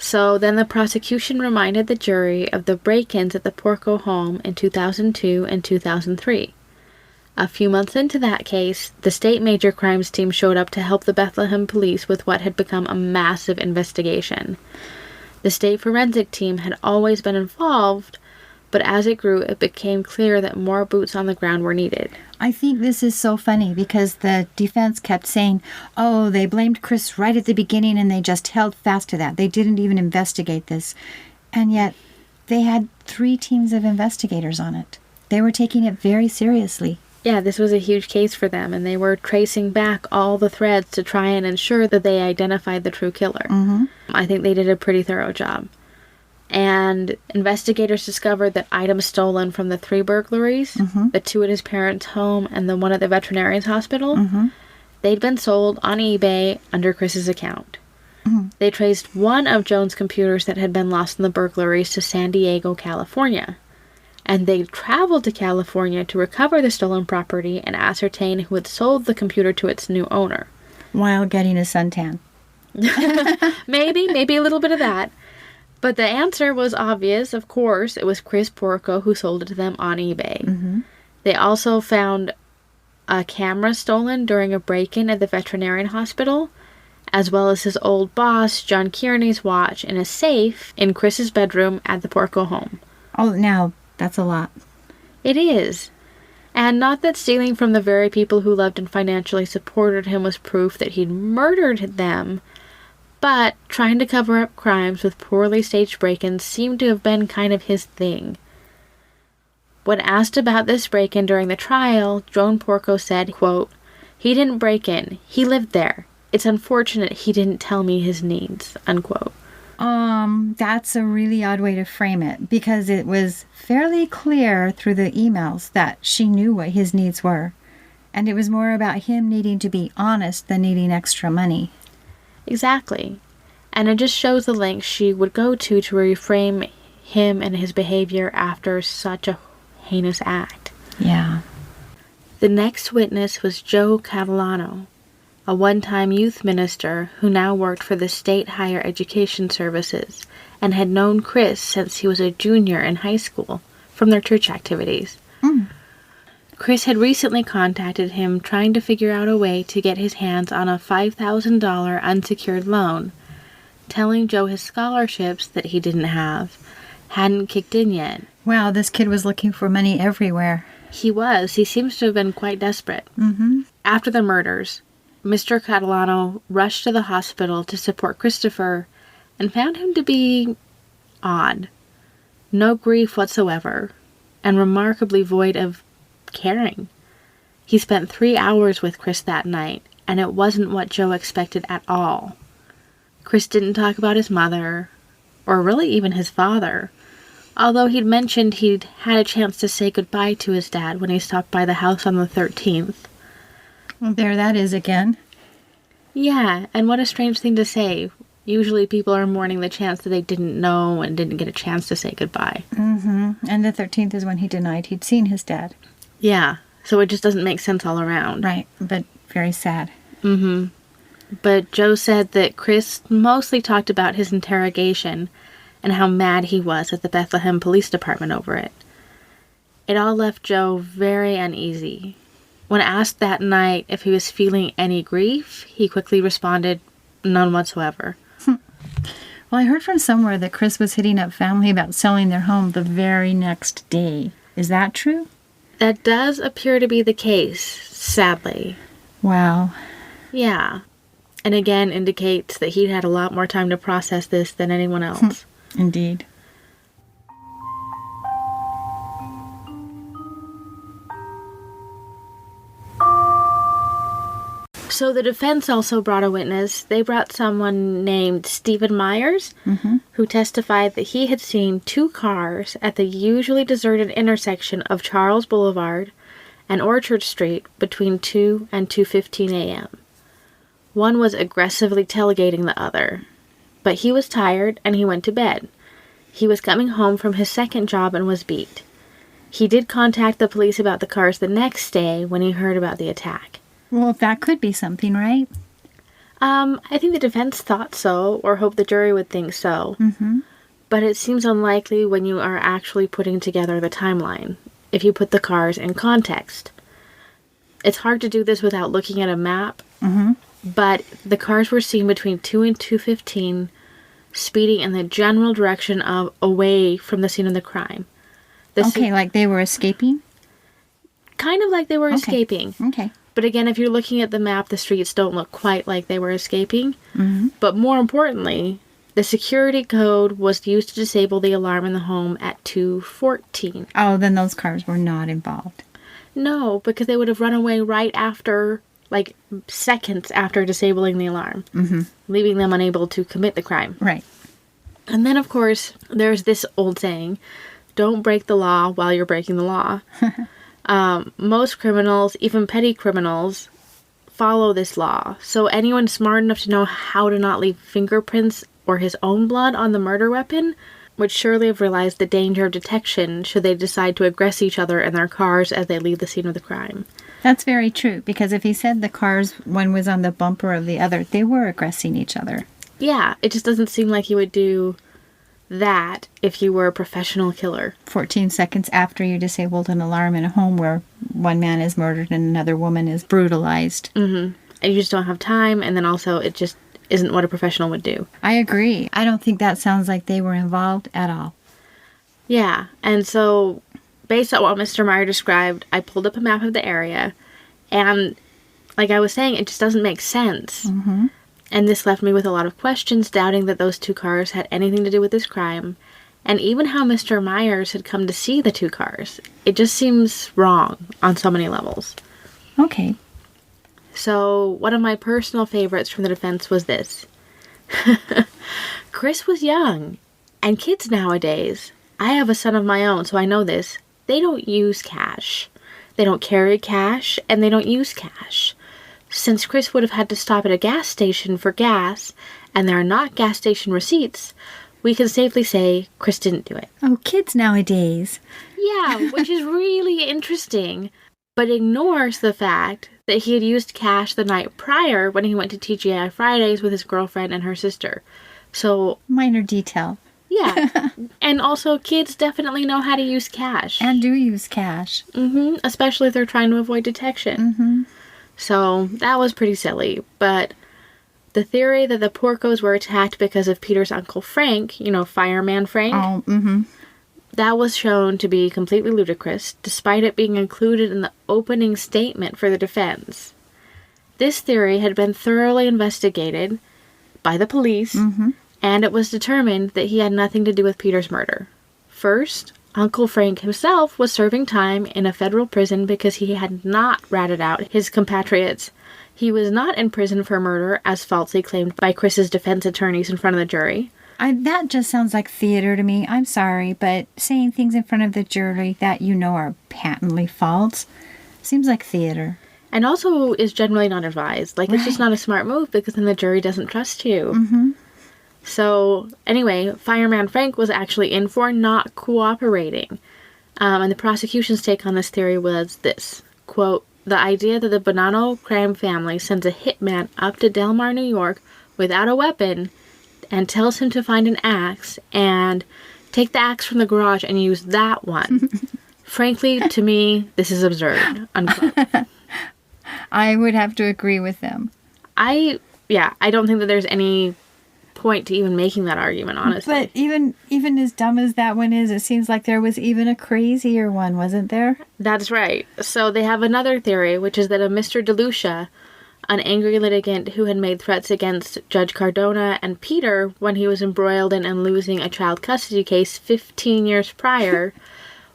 So then the prosecution reminded the jury of the break-ins at the Porco home in 2002 and 2003. A few months into that case, the state major crimes team showed up to help the Bethlehem police with what had become a massive investigation. The state forensic team had always been involved, but as it grew, it became clear that more boots on the ground were needed. I think this is so funny because the defense kept saying, oh, they blamed Chris right at the beginning and they just held fast to that. They didn't even investigate this. And yet they had 3 teams of investigators on it. They were taking it very seriously. Yeah, this was a huge case for them, and they were tracing back all the threads to try and ensure that they identified the true killer. Mm-hmm. I think they did a pretty thorough job. And investigators discovered that items stolen from the 3 burglaries, the 2 at his parents' home and the 1 at the veterinarian's hospital, they'd been sold on eBay under Chris's account. They traced one of Joan's computers that had been lost in the burglaries to San Diego, California. And they traveled to California to recover the stolen property and ascertain who had sold the computer to its new owner. While getting a suntan. Maybe a little bit of that. But the answer was obvious. Of course, it was Chris Porco who sold it to them on eBay. They also found a camera stolen during a break-in at the veterinarian hospital, as well as his old boss, John Kearney's watch, in a safe in Chris's bedroom at the Porco home. Oh, now, that's a lot. It is. And not that stealing from the very people who loved and financially supported him was proof that he'd murdered them, but trying to cover up crimes with poorly staged break-ins seemed to have been kind of his thing. When asked about this break-in during the trial, Joan Porco said, quote, "He didn't break in. He lived there. It's unfortunate he didn't tell me his needs," unquote. That's a really odd way to frame it, because it was fairly clear through the emails that she knew what his needs were. And it was more about him needing to be honest than needing extra money. Exactly. And it just shows the lengths she would go to reframe him and his behavior after such a heinous act. Yeah. The next witness was Joe Catalano, a one-time youth minister who now worked for the State Higher Education Services and had known Chris since he was a junior in high school from their church activities. Chris had recently contacted him trying to figure out a way to get his hands on a $5,000 unsecured loan, telling Joe his scholarships that he didn't have hadn't kicked in yet. Wow, this kid was looking for money everywhere. He was. He seems to have been quite desperate. After the murders, Mr. Catalano rushed to the hospital to support Christopher and found him to be odd. No grief whatsoever, and remarkably void of caring. He spent 3 hours with Chris that night, and it wasn't what Joe expected at all. Chris didn't talk about his mother, or really even his father, although he'd mentioned he'd had a chance to say goodbye to his dad when he stopped by the house on the 13th. Well, there that is again. Yeah, and what a strange thing to say. Usually people are mourning the chance that they didn't know and didn't get a chance to say goodbye. And the 13th is when he denied he'd seen his dad. Yeah, so it just doesn't make sense all around. Right, but very sad. But Joe said that Chris mostly talked about his interrogation and how mad he was at the Bethlehem Police Department over it. It all left Joe very uneasy. When asked that night if he was feeling any grief, he quickly responded, "None whatsoever." Well, I heard from somewhere that Chris was hitting up family about selling their home the very next day. Is that true? That does appear to be the case, sadly. Wow. Yeah. And again indicates that he'd had a lot more time to process this than anyone else. Indeed. So the defense also brought a witness. They brought someone named Stephen Myers, who testified that he had seen 2 cars at the usually deserted intersection of Charles Boulevard and Orchard Street between 2 and 2:15 a.m. One was aggressively tailgating the other, but he was tired and he went to bed. He was coming home from his second job and was beat. He did contact the police about the cars the next day when he heard about the attack. Well, that could be something, right? I think the defense thought so, or hoped the jury would think so. But it seems unlikely when you are actually putting together the timeline, if you put the cars in context. It's hard to do this without looking at a map, but the cars were seen between 2 and 2:15, speeding in the general direction of away from the scene of the crime. Like they were escaping? Kind of like they were escaping. Okay. But again, if you're looking at the map, the streets don't look quite like they were escaping. But more importantly, the security code was used to disable the alarm in the home at 2:14. Oh, then those cars were not involved. No, because they would have run away right after, like, seconds after disabling the alarm, leaving them unable to commit the crime. Right. And then, of course, there's this old saying, don't break the law while you're breaking the law. Most criminals, even petty criminals, follow this law. So anyone smart enough to know how to not leave fingerprints or his own blood on the murder weapon would surely have realized the danger of detection should they decide to aggress each other in their cars as they leave the scene of the crime. That's very true, because if he said the cars, one was on the bumper of the other, they were aggressing each other. Yeah, it just doesn't seem like he would do that if you were a professional killer. 14 seconds after you disabled an alarm in a home where one man is murdered and another woman is brutalized. And you just don't have time, and then also it just isn't what a professional would do. I agree. I don't think that sounds like they were involved at all. Yeah, and so based on what Mr. Meyer described, I pulled up a map of the area, and like I was saying, it just doesn't make sense. And this left me with a lot of questions, doubting that those two cars had anything to do with this crime, and even how Mr. Myers had come to see the two cars. It just seems wrong on so many levels. Okay. So, one of my personal favorites from the defense was this. Chris was young, and kids nowadays, I have a son of my own, so I know this, they don't use cash. They don't carry cash, and they don't use cash. Since Chris would have had to stop at a gas station for gas, and there are not gas station receipts, we can safely say Chris didn't do it. Oh, kids nowadays. Yeah, which is really interesting, but ignores the fact that he had used cash the night prior when he went to TGI Fridays with his girlfriend and her sister. So, minor detail. Yeah. And also, kids definitely know how to use cash. And do use cash. Especially if they're trying to avoid detection. So, that was pretty silly. But the theory that the Porcos were attacked because of Peter's Uncle Frank, you know, Fireman Frank, that was shown to be completely ludicrous, despite it being included in the opening statement for the defense. This theory had been thoroughly investigated by the police, and it was determined that he had nothing to do with Peter's murder. First, Uncle Frank himself was serving time in a federal prison because he had not ratted out his compatriots. He was not in prison for murder, as falsely claimed by Chris's defense attorneys in front of the jury. That just sounds like theater to me. I'm sorry, but saying things in front of the jury that you know are patently false seems like theater. And also is generally not advised. Like, it's just not a smart move because then the jury doesn't trust you. So, anyway, Fireman Frank was actually in for not cooperating. And the prosecution's take on this theory was this, quote, the idea that the Bonanno crime family sends a hitman up to Del Mar, New York without a weapon and tells him to find an axe and take the axe from the garage and use that one. Frankly, to me, this is absurd. Unquote. I would have to agree with them. I don't think that there's any point to even making that argument, honestly. But even as dumb as that one is, it seems like there was even a crazier one, wasn't there? That's right. So they have another theory, which is that a Mr. DeLucia, an angry litigant who had made threats against Judge Cardona and Peter when he was embroiled in and losing a child custody case 15 years prior,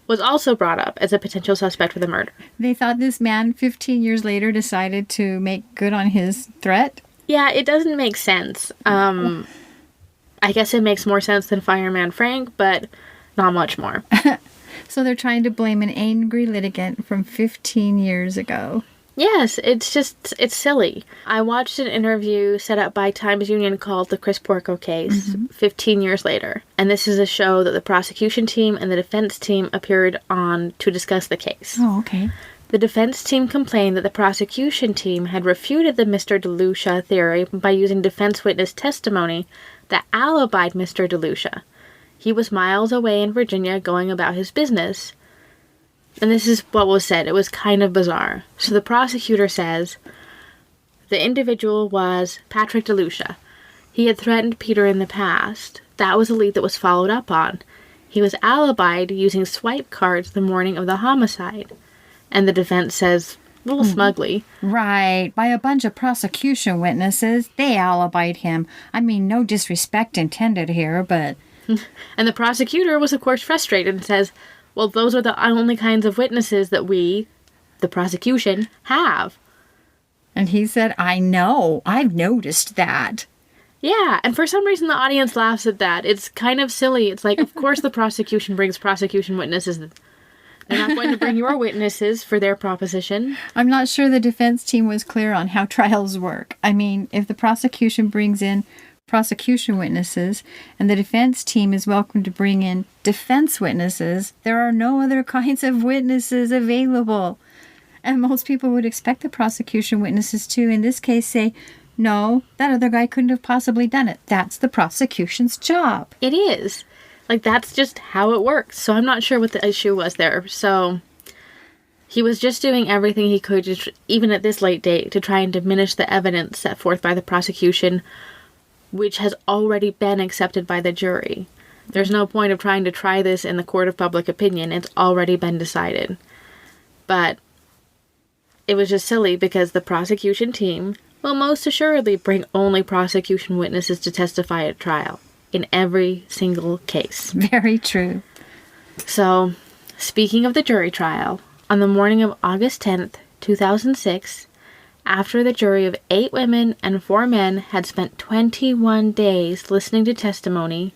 was also brought up as a potential suspect for the murder. They thought this man 15 years later decided to make good on his threat? Yeah, it doesn't make sense. I guess it makes more sense than Fireman Frank, but not much more. So they're trying to blame an angry litigant from 15 years ago. Yes, it's silly. I watched an interview set up by Times Union called The Chris Porco Case 15 years later. And this is a show that the prosecution team and the defense team appeared on to discuss the case. Oh, okay. The defense team complained that the prosecution team had refuted the Mr. DeLucia theory by using defense witness testimony that alibied Mr. DeLucia. He was miles away in Virginia going about his business. And this is what was said. It was kind of bizarre. So the prosecutor says, the individual was Patrick DeLucia. He had threatened Peter in the past. That was a lead that was followed up on. He was alibied using swipe cards the morning of the homicide. And the defense says, a little smugly, right, by a bunch of prosecution witnesses, they alibied him. I mean, no disrespect intended here, but... And the prosecutor was, of course, frustrated and says, well, those are the only kinds of witnesses that the prosecution have. And he said, I know. I've noticed that. Yeah, and for some reason the audience laughs at that. It's kind of silly. It's like, of course the prosecution brings prosecution witnesses. They're not going to bring your witnesses for their proposition. I'm not sure the defense team was clear on how trials work. I mean, if the prosecution brings in prosecution witnesses and the defense team is welcome to bring in defense witnesses, there are no other kinds of witnesses available. And most people would expect the prosecution witnesses to, in this case, say, no, that other guy couldn't have possibly done it. That's the prosecution's job. It is. Like, that's just how it works. So I'm not sure what the issue was there. So he was just doing everything he could, even at this late date, to try and diminish the evidence set forth by the prosecution, which has already been accepted by the jury. There's no point of trying to try this in the court of public opinion. It's already been decided. But it was just silly because the prosecution team will most assuredly bring only prosecution witnesses to testify at trial in every single case. Very true. So, speaking of the jury trial, on the morning of August 10th, 2006, after the jury of 8 women and 4 men had spent 21 days listening to testimony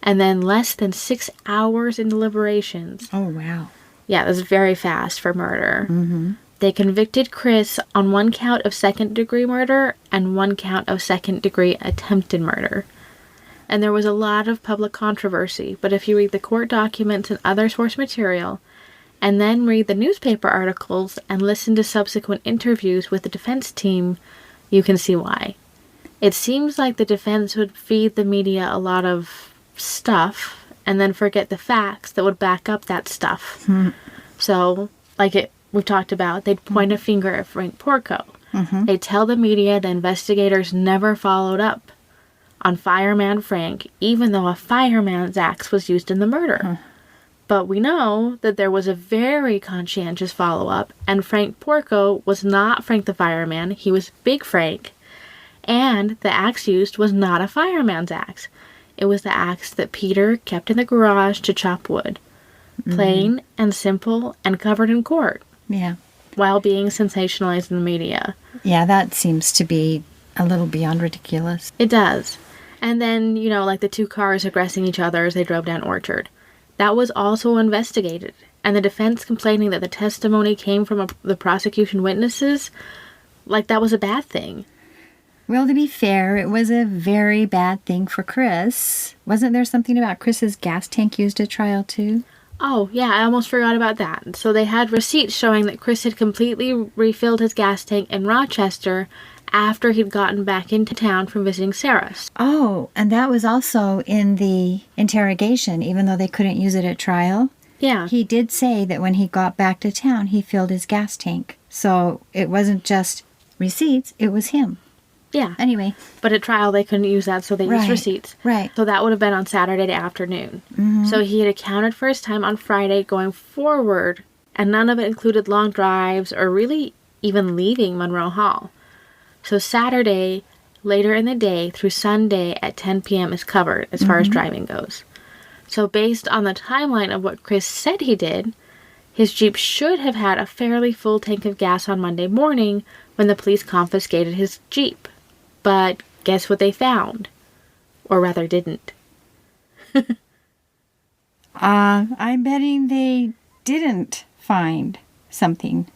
and then less than 6 hours in deliberations. Oh, wow. Yeah, that's very fast for murder. Mm-hmm. They convicted Chris on 1 count of second-degree murder and 1 count of second-degree attempted murder. And there was a lot of public controversy, but if you read the court documents and other source material, and then read the newspaper articles and listen to subsequent interviews with the defense team, you can see why. It seems like the defense would feed the media a lot of stuff and then forget the facts that would back up that stuff. Mm-hmm. So, we've talked about, they'd point a finger at Frank Porco. Mm-hmm. They'd tell the media the investigators never followed up on Fireman Frank, even though a fireman's axe was used in the murder. Mm-hmm. But we know that there was a very conscientious follow-up, and Frank Porco was not Frank the fireman, he was Big Frank, and the axe used was not a fireman's axe. It was the axe that Peter kept in the garage to chop wood. Plain and simple and covered in court. Yeah. While being sensationalized in the media. Yeah, that seems to be a little beyond ridiculous. It does. And then, the 2 cars aggressing each other as they drove down Orchard. That was also investigated. And the defense complaining that the testimony came from the prosecution witnesses, that was a bad thing. Well, to be fair, it was a very bad thing for Chris. Wasn't there something about Chris's gas tank used at trial, too? Oh, yeah, I almost forgot about that. So they had receipts showing that Chris had completely refilled his gas tank in Rochester after he'd gotten back into town from visiting Sarah's. Oh, and that was also in the interrogation, even though they couldn't use it at trial. Yeah. He did say that when he got back to town, he filled his gas tank. So it wasn't just receipts, it was him. Yeah. Anyway. But at trial, they couldn't use that, so they used receipts. Right. So that would have been on Saturday afternoon. Mm-hmm. So he had accounted for his time on Friday going forward, and none of it included long drives or really even leaving Monroe Hall. So Saturday, later in the day, through Sunday at 10 p.m. is covered as far as driving goes. So based on the timeline of what Chris said he did, his Jeep should have had a fairly full tank of gas on Monday morning when the police confiscated his Jeep. But guess what they found? Or rather didn't. I'm betting they didn't find something.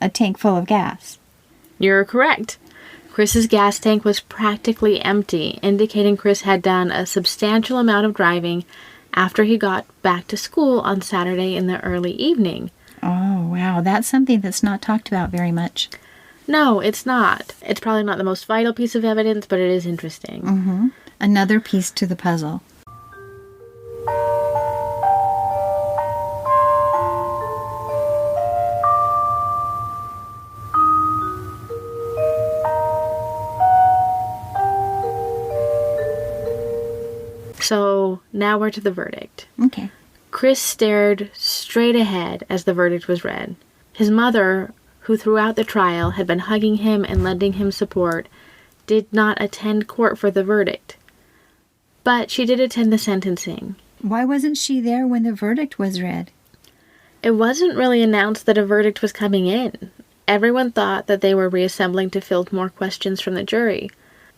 A tank full of gas. You're correct. Chris's gas tank was practically empty, indicating Chris had done a substantial amount of driving after he got back to school on Saturday in the early evening. Oh, wow. That's something that's not talked about very much. No, it's not. It's probably not the most vital piece of evidence, but it is interesting. Mm-hmm. Another piece to the puzzle. So, now we're to the verdict. Okay. Chris stared straight ahead as the verdict was read. His mother, who throughout the trial had been hugging him and lending him support, did not attend court for the verdict. But she did attend the sentencing. Why wasn't she there when the verdict was read? It wasn't really announced that a verdict was coming in. Everyone thought that they were reassembling to field more questions from the jury.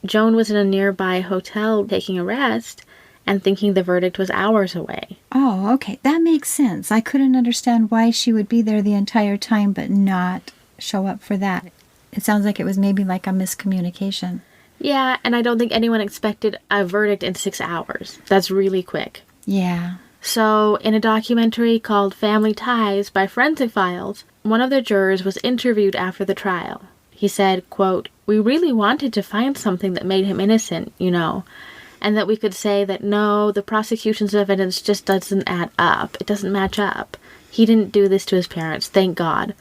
Joan was in a nearby hotel taking a rest and thinking the verdict was hours away. Oh, okay. That makes sense. I couldn't understand why she would be there the entire time but not show up for that. It sounds like it was maybe like a miscommunication. Yeah, and I don't think anyone expected a verdict in 6 hours. That's really quick. Yeah. So, in a documentary called Family Ties by Forensic Files, one of the jurors was interviewed after the trial. He said, quote, "We really wanted to find something that made him innocent, and that we could say that no, the prosecution's evidence just doesn't add up. It doesn't match up. He didn't do this to his parents, thank God.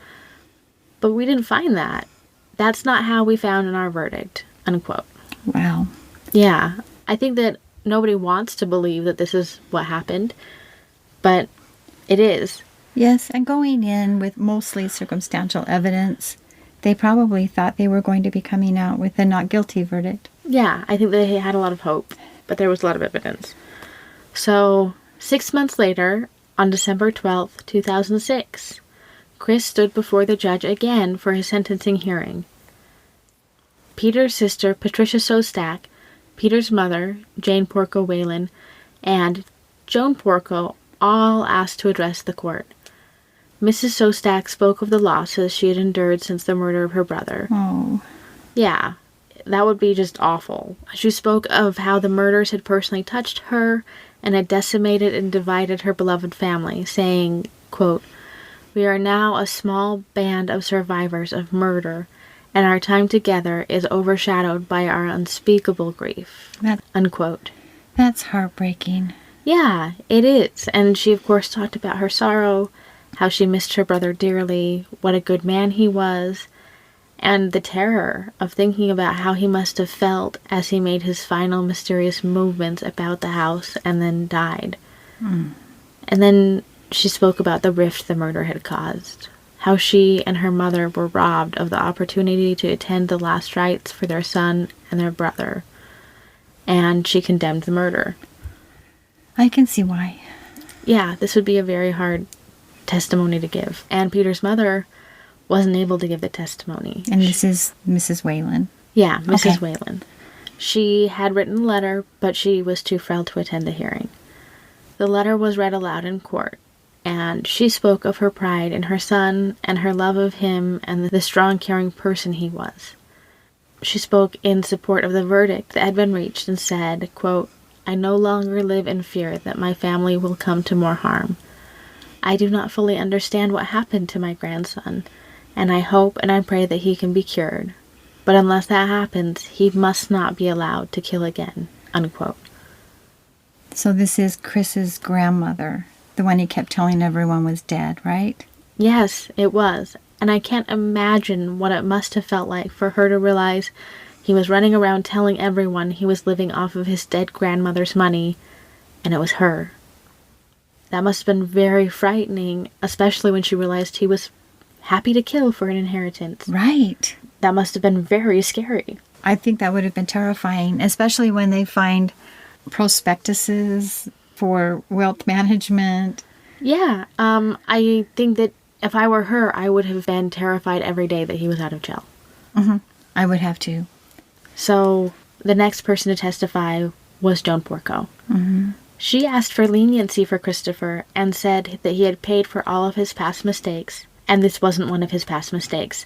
But we didn't find that. That's not how we found in our verdict," unquote. Wow. Yeah, I think that nobody wants to believe that this is what happened, but it is. Yes, and going in with mostly circumstantial evidence, they probably thought they were going to be coming out with a not guilty verdict. Yeah, I think they had a lot of hope, but there was a lot of evidence. So, 6 months later, on December 12th, 2006, Chris stood before the judge again for his sentencing hearing. Peter's sister, Patricia Sostak, Peter's mother, Jane Porco Whalen, and Joan Porco all asked to address the court. Mrs. Sostak spoke of the losses she had endured since the murder of her brother. Oh. Yeah, that would be just awful. She spoke of how the murders had personally touched her and had decimated and divided her beloved family, saying, quote, "We are now a small band of survivors of murder, and our time together is overshadowed by our unspeakable grief," unquote. That's heartbreaking. Yeah, it is. And she, of course, talked about her sorrow, how she missed her brother dearly, what a good man he was, and the terror of thinking about how he must have felt as he made his final mysterious movements about the house and then died. And then she spoke about the rift the murder had caused, how she and her mother were robbed of the opportunity to attend the last rites for their son and their brother, and she condemned the murder. I can see why. Yeah, this would be a very hard testimony to give. And Peter's mother wasn't able to give the testimony. And this is Mrs. Whalen. Yeah, Mrs. Okay. Whalen. She had written a letter, but she was too frail to attend the hearing. The letter was read aloud in court, and she spoke of her pride in her son and her love of him and the strong, caring person he was. She spoke in support of the verdict that had been reached and said, quote, "I no longer live in fear that my family will come to more harm. I do not fully understand what happened to my grandson, and I hope and I pray that he can be cured. But unless that happens, he must not be allowed to kill again," unquote. So this is Chris's grandmother, the one he kept telling everyone was dead, right? Yes, it was. And I can't imagine what it must have felt like for her to realize he was running around telling everyone he was living off of his dead grandmother's money, and it was her. That must have been very frightening, especially when she realized he was happy to kill for an inheritance. Right. That must have been very scary. I think that would have been terrifying, especially when they find prospectuses for wealth management. Yeah, I think that if I were her, I would have been terrified every day that he was out of jail. Mm-hmm. I would have to. So the next person to testify was Joan Porco. Mm-hmm. She asked for leniency for Christopher and said that he had paid for all of his past mistakes, and this wasn't one of his past mistakes.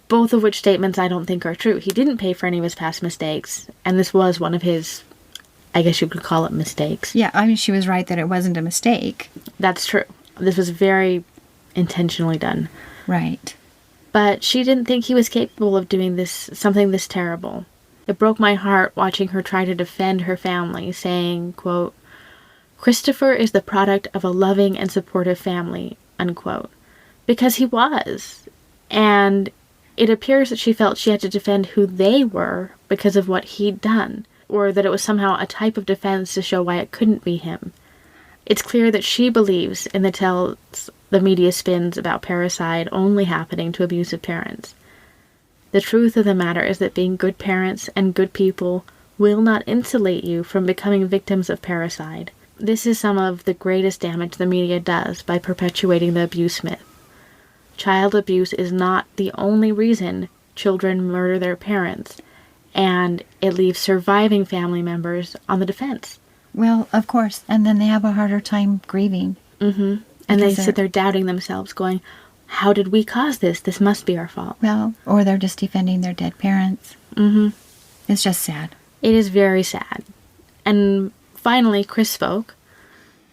Both of which statements I don't think are true. He didn't pay for any of his past mistakes, and this was one of his, I guess you could call it, mistakes. Yeah, I mean, she was right that it wasn't a mistake. That's true. This was very intentionally done. Right. But she didn't think he was capable of doing something this terrible. It broke my heart watching her try to defend her family, saying, quote, "Christopher is the product of a loving and supportive family," unquote. Because he was. And it appears that she felt she had to defend who they were because of what he'd done, or that it was somehow a type of defense to show why it couldn't be him. It's clear that she believes in the tales the media spins about parricide only happening to abusive parents. The truth of the matter is that being good parents and good people will not insulate you from becoming victims of parricide. This is some of the greatest damage the media does by perpetuating the abuse myth. Child abuse is not the only reason children murder their parents, and it leaves surviving family members on the defense. Well, of course. And then they have a harder time grieving. Mm-hmm. And they sit there doubting themselves, going, how did we cause this? This must be our fault. Well, or they're just defending their dead parents. Mm-hmm. It's just sad. It is very sad. And finally, Chris spoke.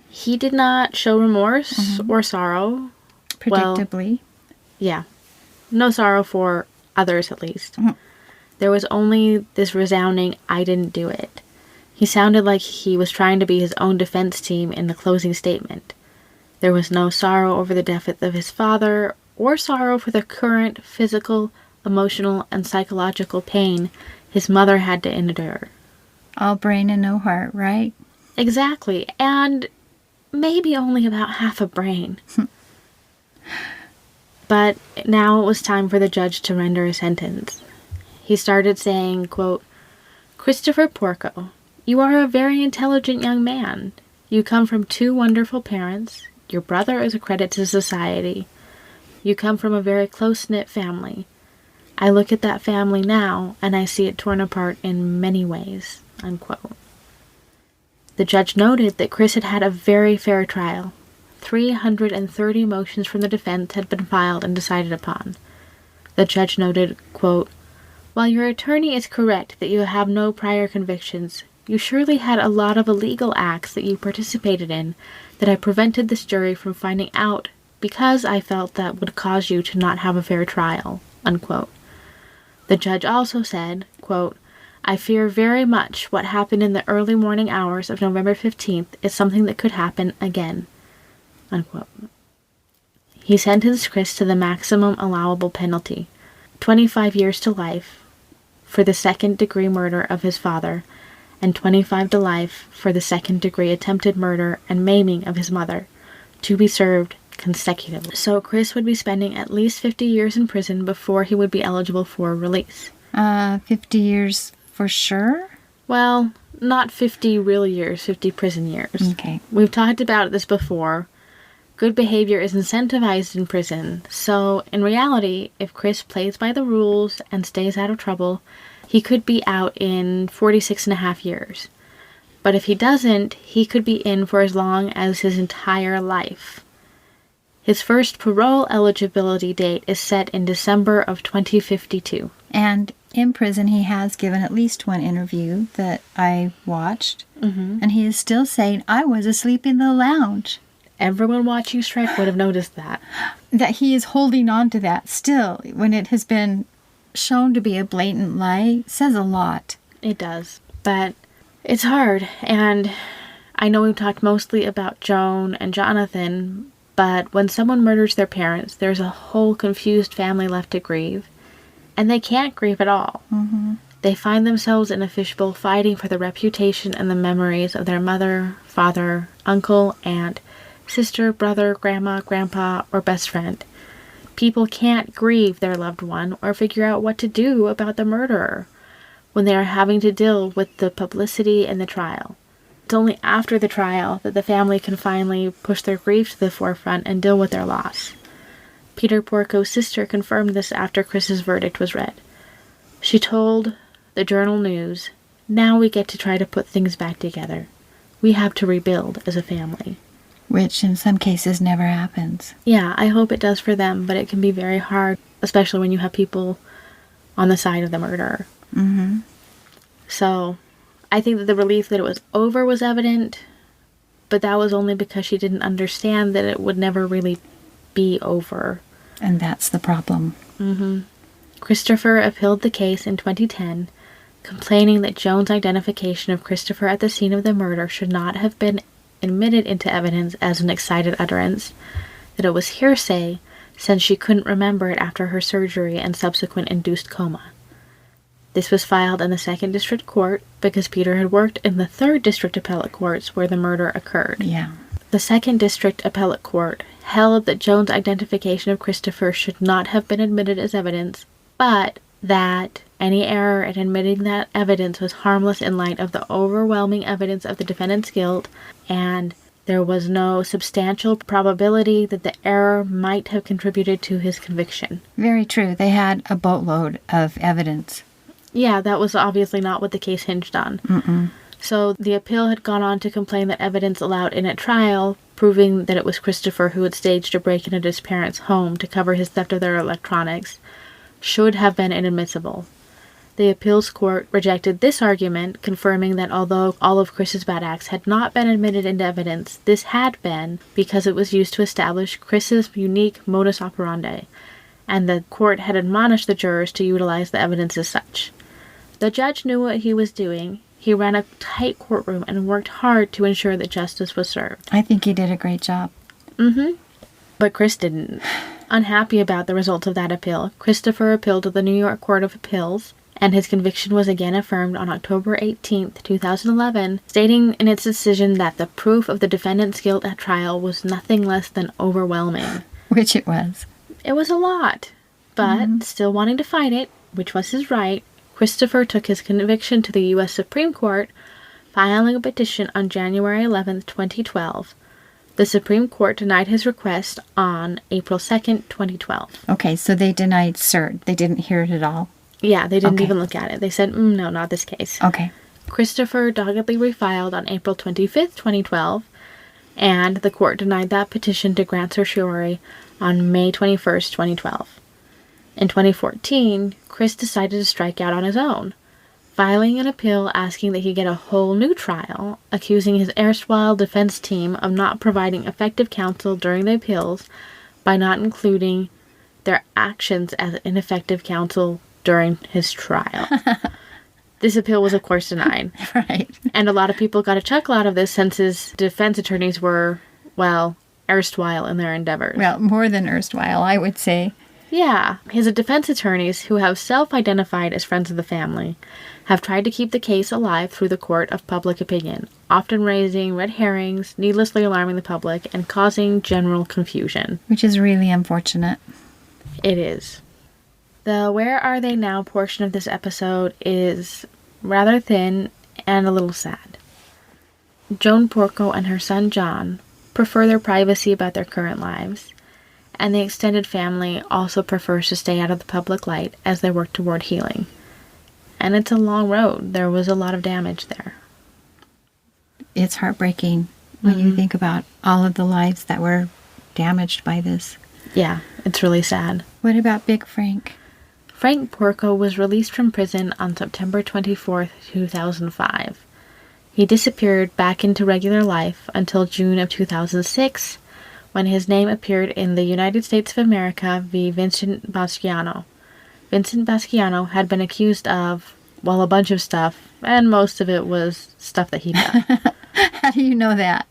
He did not show remorse or sorrow. Predictably. Well, yeah. No sorrow for others, at least. There was only this resounding, I didn't do it. He sounded like he was trying to be his own defense team in the closing statement. There was no sorrow over the death of his father, or sorrow for the current physical, emotional, and psychological pain his mother had to endure. All brain and no heart, right? Exactly. And maybe only about half a brain. But now it was time for the judge to render a sentence. He started saying, quote, Christopher Porco, you are a very intelligent young man. You come from 2 wonderful parents. Your brother is a credit to society. You come from a very close-knit family. I look at that family now, and I see it torn apart in many ways, unquote. The judge noted that Chris had had a very fair trial. 330 motions from the defense had been filed and decided upon. The judge noted, quote, while your attorney is correct that you have no prior convictions, you surely had a lot of illegal acts that you participated in that I prevented this jury from finding out because I felt that would cause you to not have a fair trial, unquote. The judge also said, quote, I fear very much what happened in the early morning hours of November 15th is something that could happen again, unquote. He sentenced Chris to the maximum allowable penalty, 25 years to life, for the second-degree murder of his father, and 25 to life for the second-degree attempted murder and maiming of his mother, to be served consecutively. So Chris would be spending at least 50 years in prison before he would be eligible for release. 50 years for sure? Well, not 50 real years, 50 prison years. Okay. We've talked about this before. Good behavior is incentivized in prison, so in reality, if Chris plays by the rules and stays out of trouble, he could be out in 46.5 years. But if he doesn't, he could be in for as long as his entire life. His first parole eligibility date is set in December of 2052. And in prison, he has given at least one interview that I watched, and he is still saying, I was asleep in the lounge. Everyone watching Shrek would have noticed that. That he is holding on to that still, when it has been shown to be a blatant lie, says a lot. It does. But it's hard, and I know we've talked mostly about Joan and Jonathan, but when someone murders their parents, there's a whole confused family left to grieve, and they can't grieve at all. They find themselves in a fishbowl fighting for the reputation and the memories of their mother, father, uncle, aunt, sister, brother, grandma, grandpa, or best friend. People can't grieve their loved one or figure out what to do about the murderer when they are having to deal with the publicity and the trial. It's only after the trial that the family can finally push their grief to the forefront and deal with their loss. Peter Porco's sister confirmed this after Chris's verdict was read. She told the Journal News, now we get to try to put things back together. We have to rebuild as a family. Which in some cases never happens. Yeah, I hope it does for them, but it can be very hard, especially when you have people on the side of the murderer. So, I think that the relief that it was over was evident, but that was only because she didn't understand that it would never really be over. And that's the problem. Christopher appealed the case in 2010, complaining that Joan's identification of Christopher at the scene of the murder should not have been admitted into evidence as an excited utterance, that it was hearsay since she couldn't remember it after her surgery and subsequent induced coma. This was filed in the 2nd District Court because Peter had worked in the 3rd District Appellate Courts where the murder occurred. Yeah. The 2nd District Appellate Court held that Joan's identification of Christopher should not have been admitted as evidence, but that any error in admitting that evidence was harmless in light of the overwhelming evidence of the defendant's guilt, and there was no substantial probability that the error might have contributed to his conviction. Very true. They had a boatload of evidence. Yeah, that was obviously not what the case hinged on. Mm-mm. So the appeal had gone on to complain that evidence allowed in at trial, proving that it was Christopher who had staged a break-in at his parents' home to cover his theft of their electronics, should have been inadmissible. The appeals court rejected this argument, confirming that although all of Chris's bad acts had not been admitted into evidence, this had been because it was used to establish Chris's unique modus operandi, and the court had admonished the jurors to utilize the evidence as such. The judge knew what he was doing. He ran a tight courtroom and worked hard to ensure that justice was served. I think he did a great job. Mm-hmm. But Chris didn't. Unhappy about the results of that appeal, Christopher appealed to the New York Court of Appeals, and his conviction was again affirmed on October 18, 2011, stating in its decision that the proof of the defendant's guilt at trial was nothing less than overwhelming. Which it was. It was a lot. But, still wanting to fight it, which was his right, Christopher took his conviction to the U.S. Supreme Court, filing a petition on January 11, 2012. The Supreme Court denied his request on April 2nd, 2012. Okay, so they denied cert. They didn't hear it at all. Yeah, they didn't even look at it. They said, no, not this case. Okay. Christopher doggedly refiled on April 25th, 2012, and the court denied that petition to grant certiorari on May 21st, 2012. In 2014, Chris decided to strike out on his own, filing an appeal asking that he get a whole new trial, accusing his erstwhile defense team of not providing effective counsel during the appeals by not including their actions as ineffective counsel during his trial. This appeal was, of course, denied. Right. And a lot of people got a chuckle out of this since his defense attorneys were, well, erstwhile in their endeavors. Well, more than erstwhile, I would say. Yeah. His defense attorneys, who have self-identified as friends of the family, have tried to keep the case alive through the court of public opinion, often raising red herrings, needlessly alarming the public, and causing general confusion. Which is really unfortunate. It is. The Where Are They Now portion of this episode is rather thin and a little sad. Joan Porco and her son John prefer their privacy about their current lives, and the extended family also prefers to stay out of the public light as they work toward healing. And it's a long road. There was a lot of damage there. It's heartbreaking when you think about all of the lives that were damaged by this. Yeah, it's really sad. What about Big Frank? Frank Porco was released from prison on September 24th, 2005. He disappeared back into regular life until June of 2006, when his name appeared in the United States of America v. Vincent Basciano. Vincent Basciano had been accused of, well, a bunch of stuff, and most of it was stuff that he'd done. How do you know that?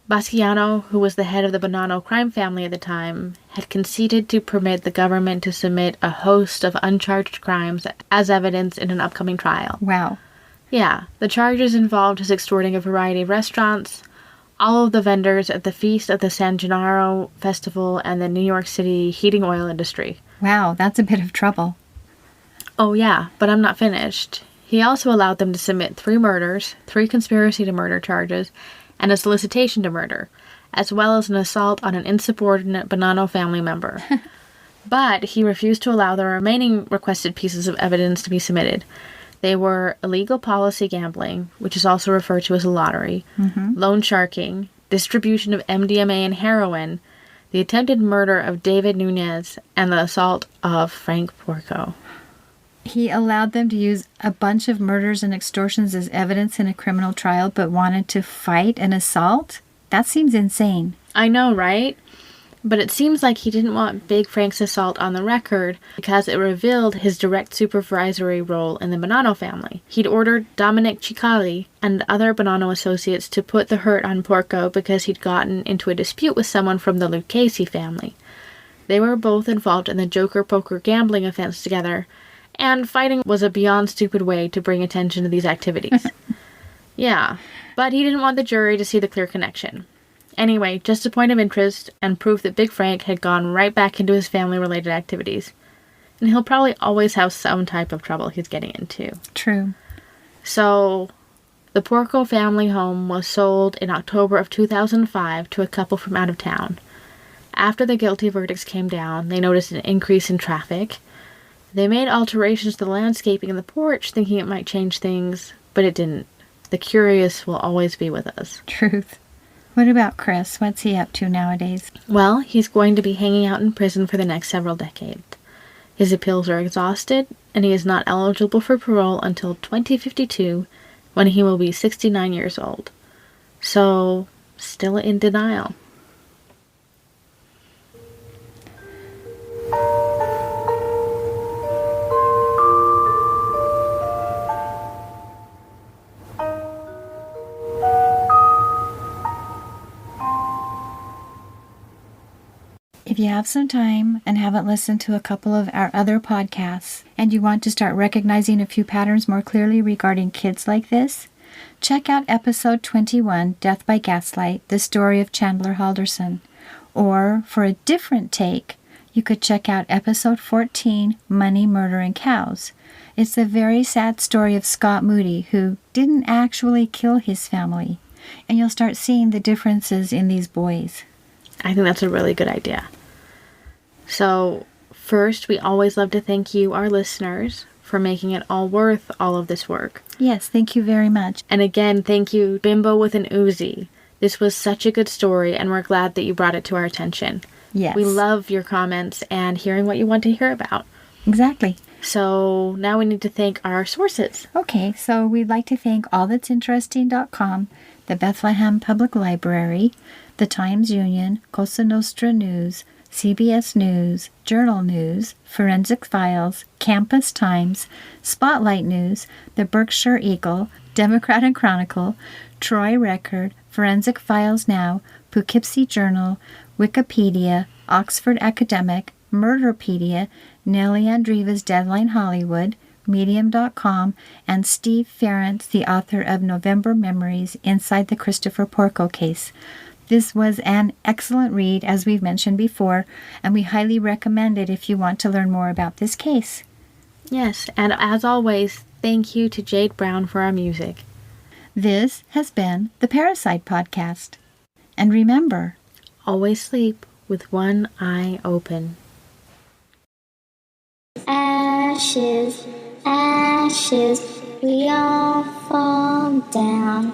Basciano, who was the head of the Bonanno crime family at the time, had conceded to permit the government to submit a host of uncharged crimes as evidence in an upcoming trial. Wow. Yeah, the charges involved his extorting a variety of restaurants, all of the vendors at the Feast of the San Gennaro Festival, and the New York City heating oil industry. Wow, that's a bit of trouble. Oh yeah, but I'm not finished. He also allowed them to submit 3 murders, 3 conspiracy to murder charges, and a solicitation to murder, as well as an assault on an insubordinate Bonanno family member. But he refused to allow the remaining requested pieces of evidence to be submitted. They were illegal policy gambling, which is also referred to as a lottery, loan sharking, distribution of MDMA and heroin, the attempted murder of David Nunez, and the assault of Frank Porco. He allowed them to use a bunch of murders and extortions as evidence in a criminal trial, but wanted to fight an assault? That seems insane. I know, right? But it seems like he didn't want Big Frank's assault on the record because it revealed his direct supervisory role in the Bonanno family. He'd ordered Dominic Cicali and other Bonanno associates to put the hurt on Porco because he'd gotten into a dispute with someone from the Lucchese family. They were both involved in the Joker poker gambling offense together, and fighting was a beyond stupid way to bring attention to these activities. Yeah, but he didn't want the jury to see the clear connection. Anyway, just a point of interest and proof that Big Frank had gone right back into his family-related activities. And he'll probably always have some type of trouble he's getting into. True. So, the Porco family home was sold in October of 2005 to a couple from out of town. After the guilty verdicts came down, they noticed an increase in traffic. They made alterations to the landscaping in the porch, thinking it might change things, but it didn't. The curious will always be with us. Truth. What about Chris? What's he up to nowadays? Well, he's going to be hanging out in prison for the next several decades. His appeals are exhausted, and he is not eligible for parole until 2052, when he will be 69 years old. So, still in denial. If you have some time and haven't listened to a couple of our other podcasts, and you want to start recognizing a few patterns more clearly regarding kids like this, check out episode 21, Death by Gaslight, the story of Chandler Halderson. Or, for a different take, you could check out episode 14, Money, Murder, and Cows. It's a very sad story of Scott Moody, who didn't actually kill his family. And you'll start seeing the differences in these boys. I think that's a really good idea. So, first, we always love to thank you, our listeners, for making it all worth all of this work. Yes, thank you very much. And again, thank you, Bimbo with an Uzi. This was such a good story, and we're glad that you brought it to our attention. Yes. We love your comments and hearing what you want to hear about. Exactly. So, now we need to thank our sources. Okay, so we'd like to thank allthat'sinteresting.com, the Bethlehem Public Library, the Times-Union, Cosa Nostra News, CBS News, Journal News, Forensic Files, Campus Times, Spotlight News, the Berkshire Eagle, Democrat and Chronicle, Troy Record, Forensic Files Now, Poughkeepsie Journal, Wikipedia, Oxford Academic, Murderpedia, Nellie Andreeva's Deadline Hollywood, Medium.com, and Steve Ferrance, the author of November Memories Inside the Christopher Porco Case. This was an excellent read, as we've mentioned before, and we highly recommend it if you want to learn more about this case. Yes, and as always, thank you to Jade Brown for our music. This has been the Parricide Podcast. And remember, always sleep with one eye open. Ashes, ashes, we all fall down.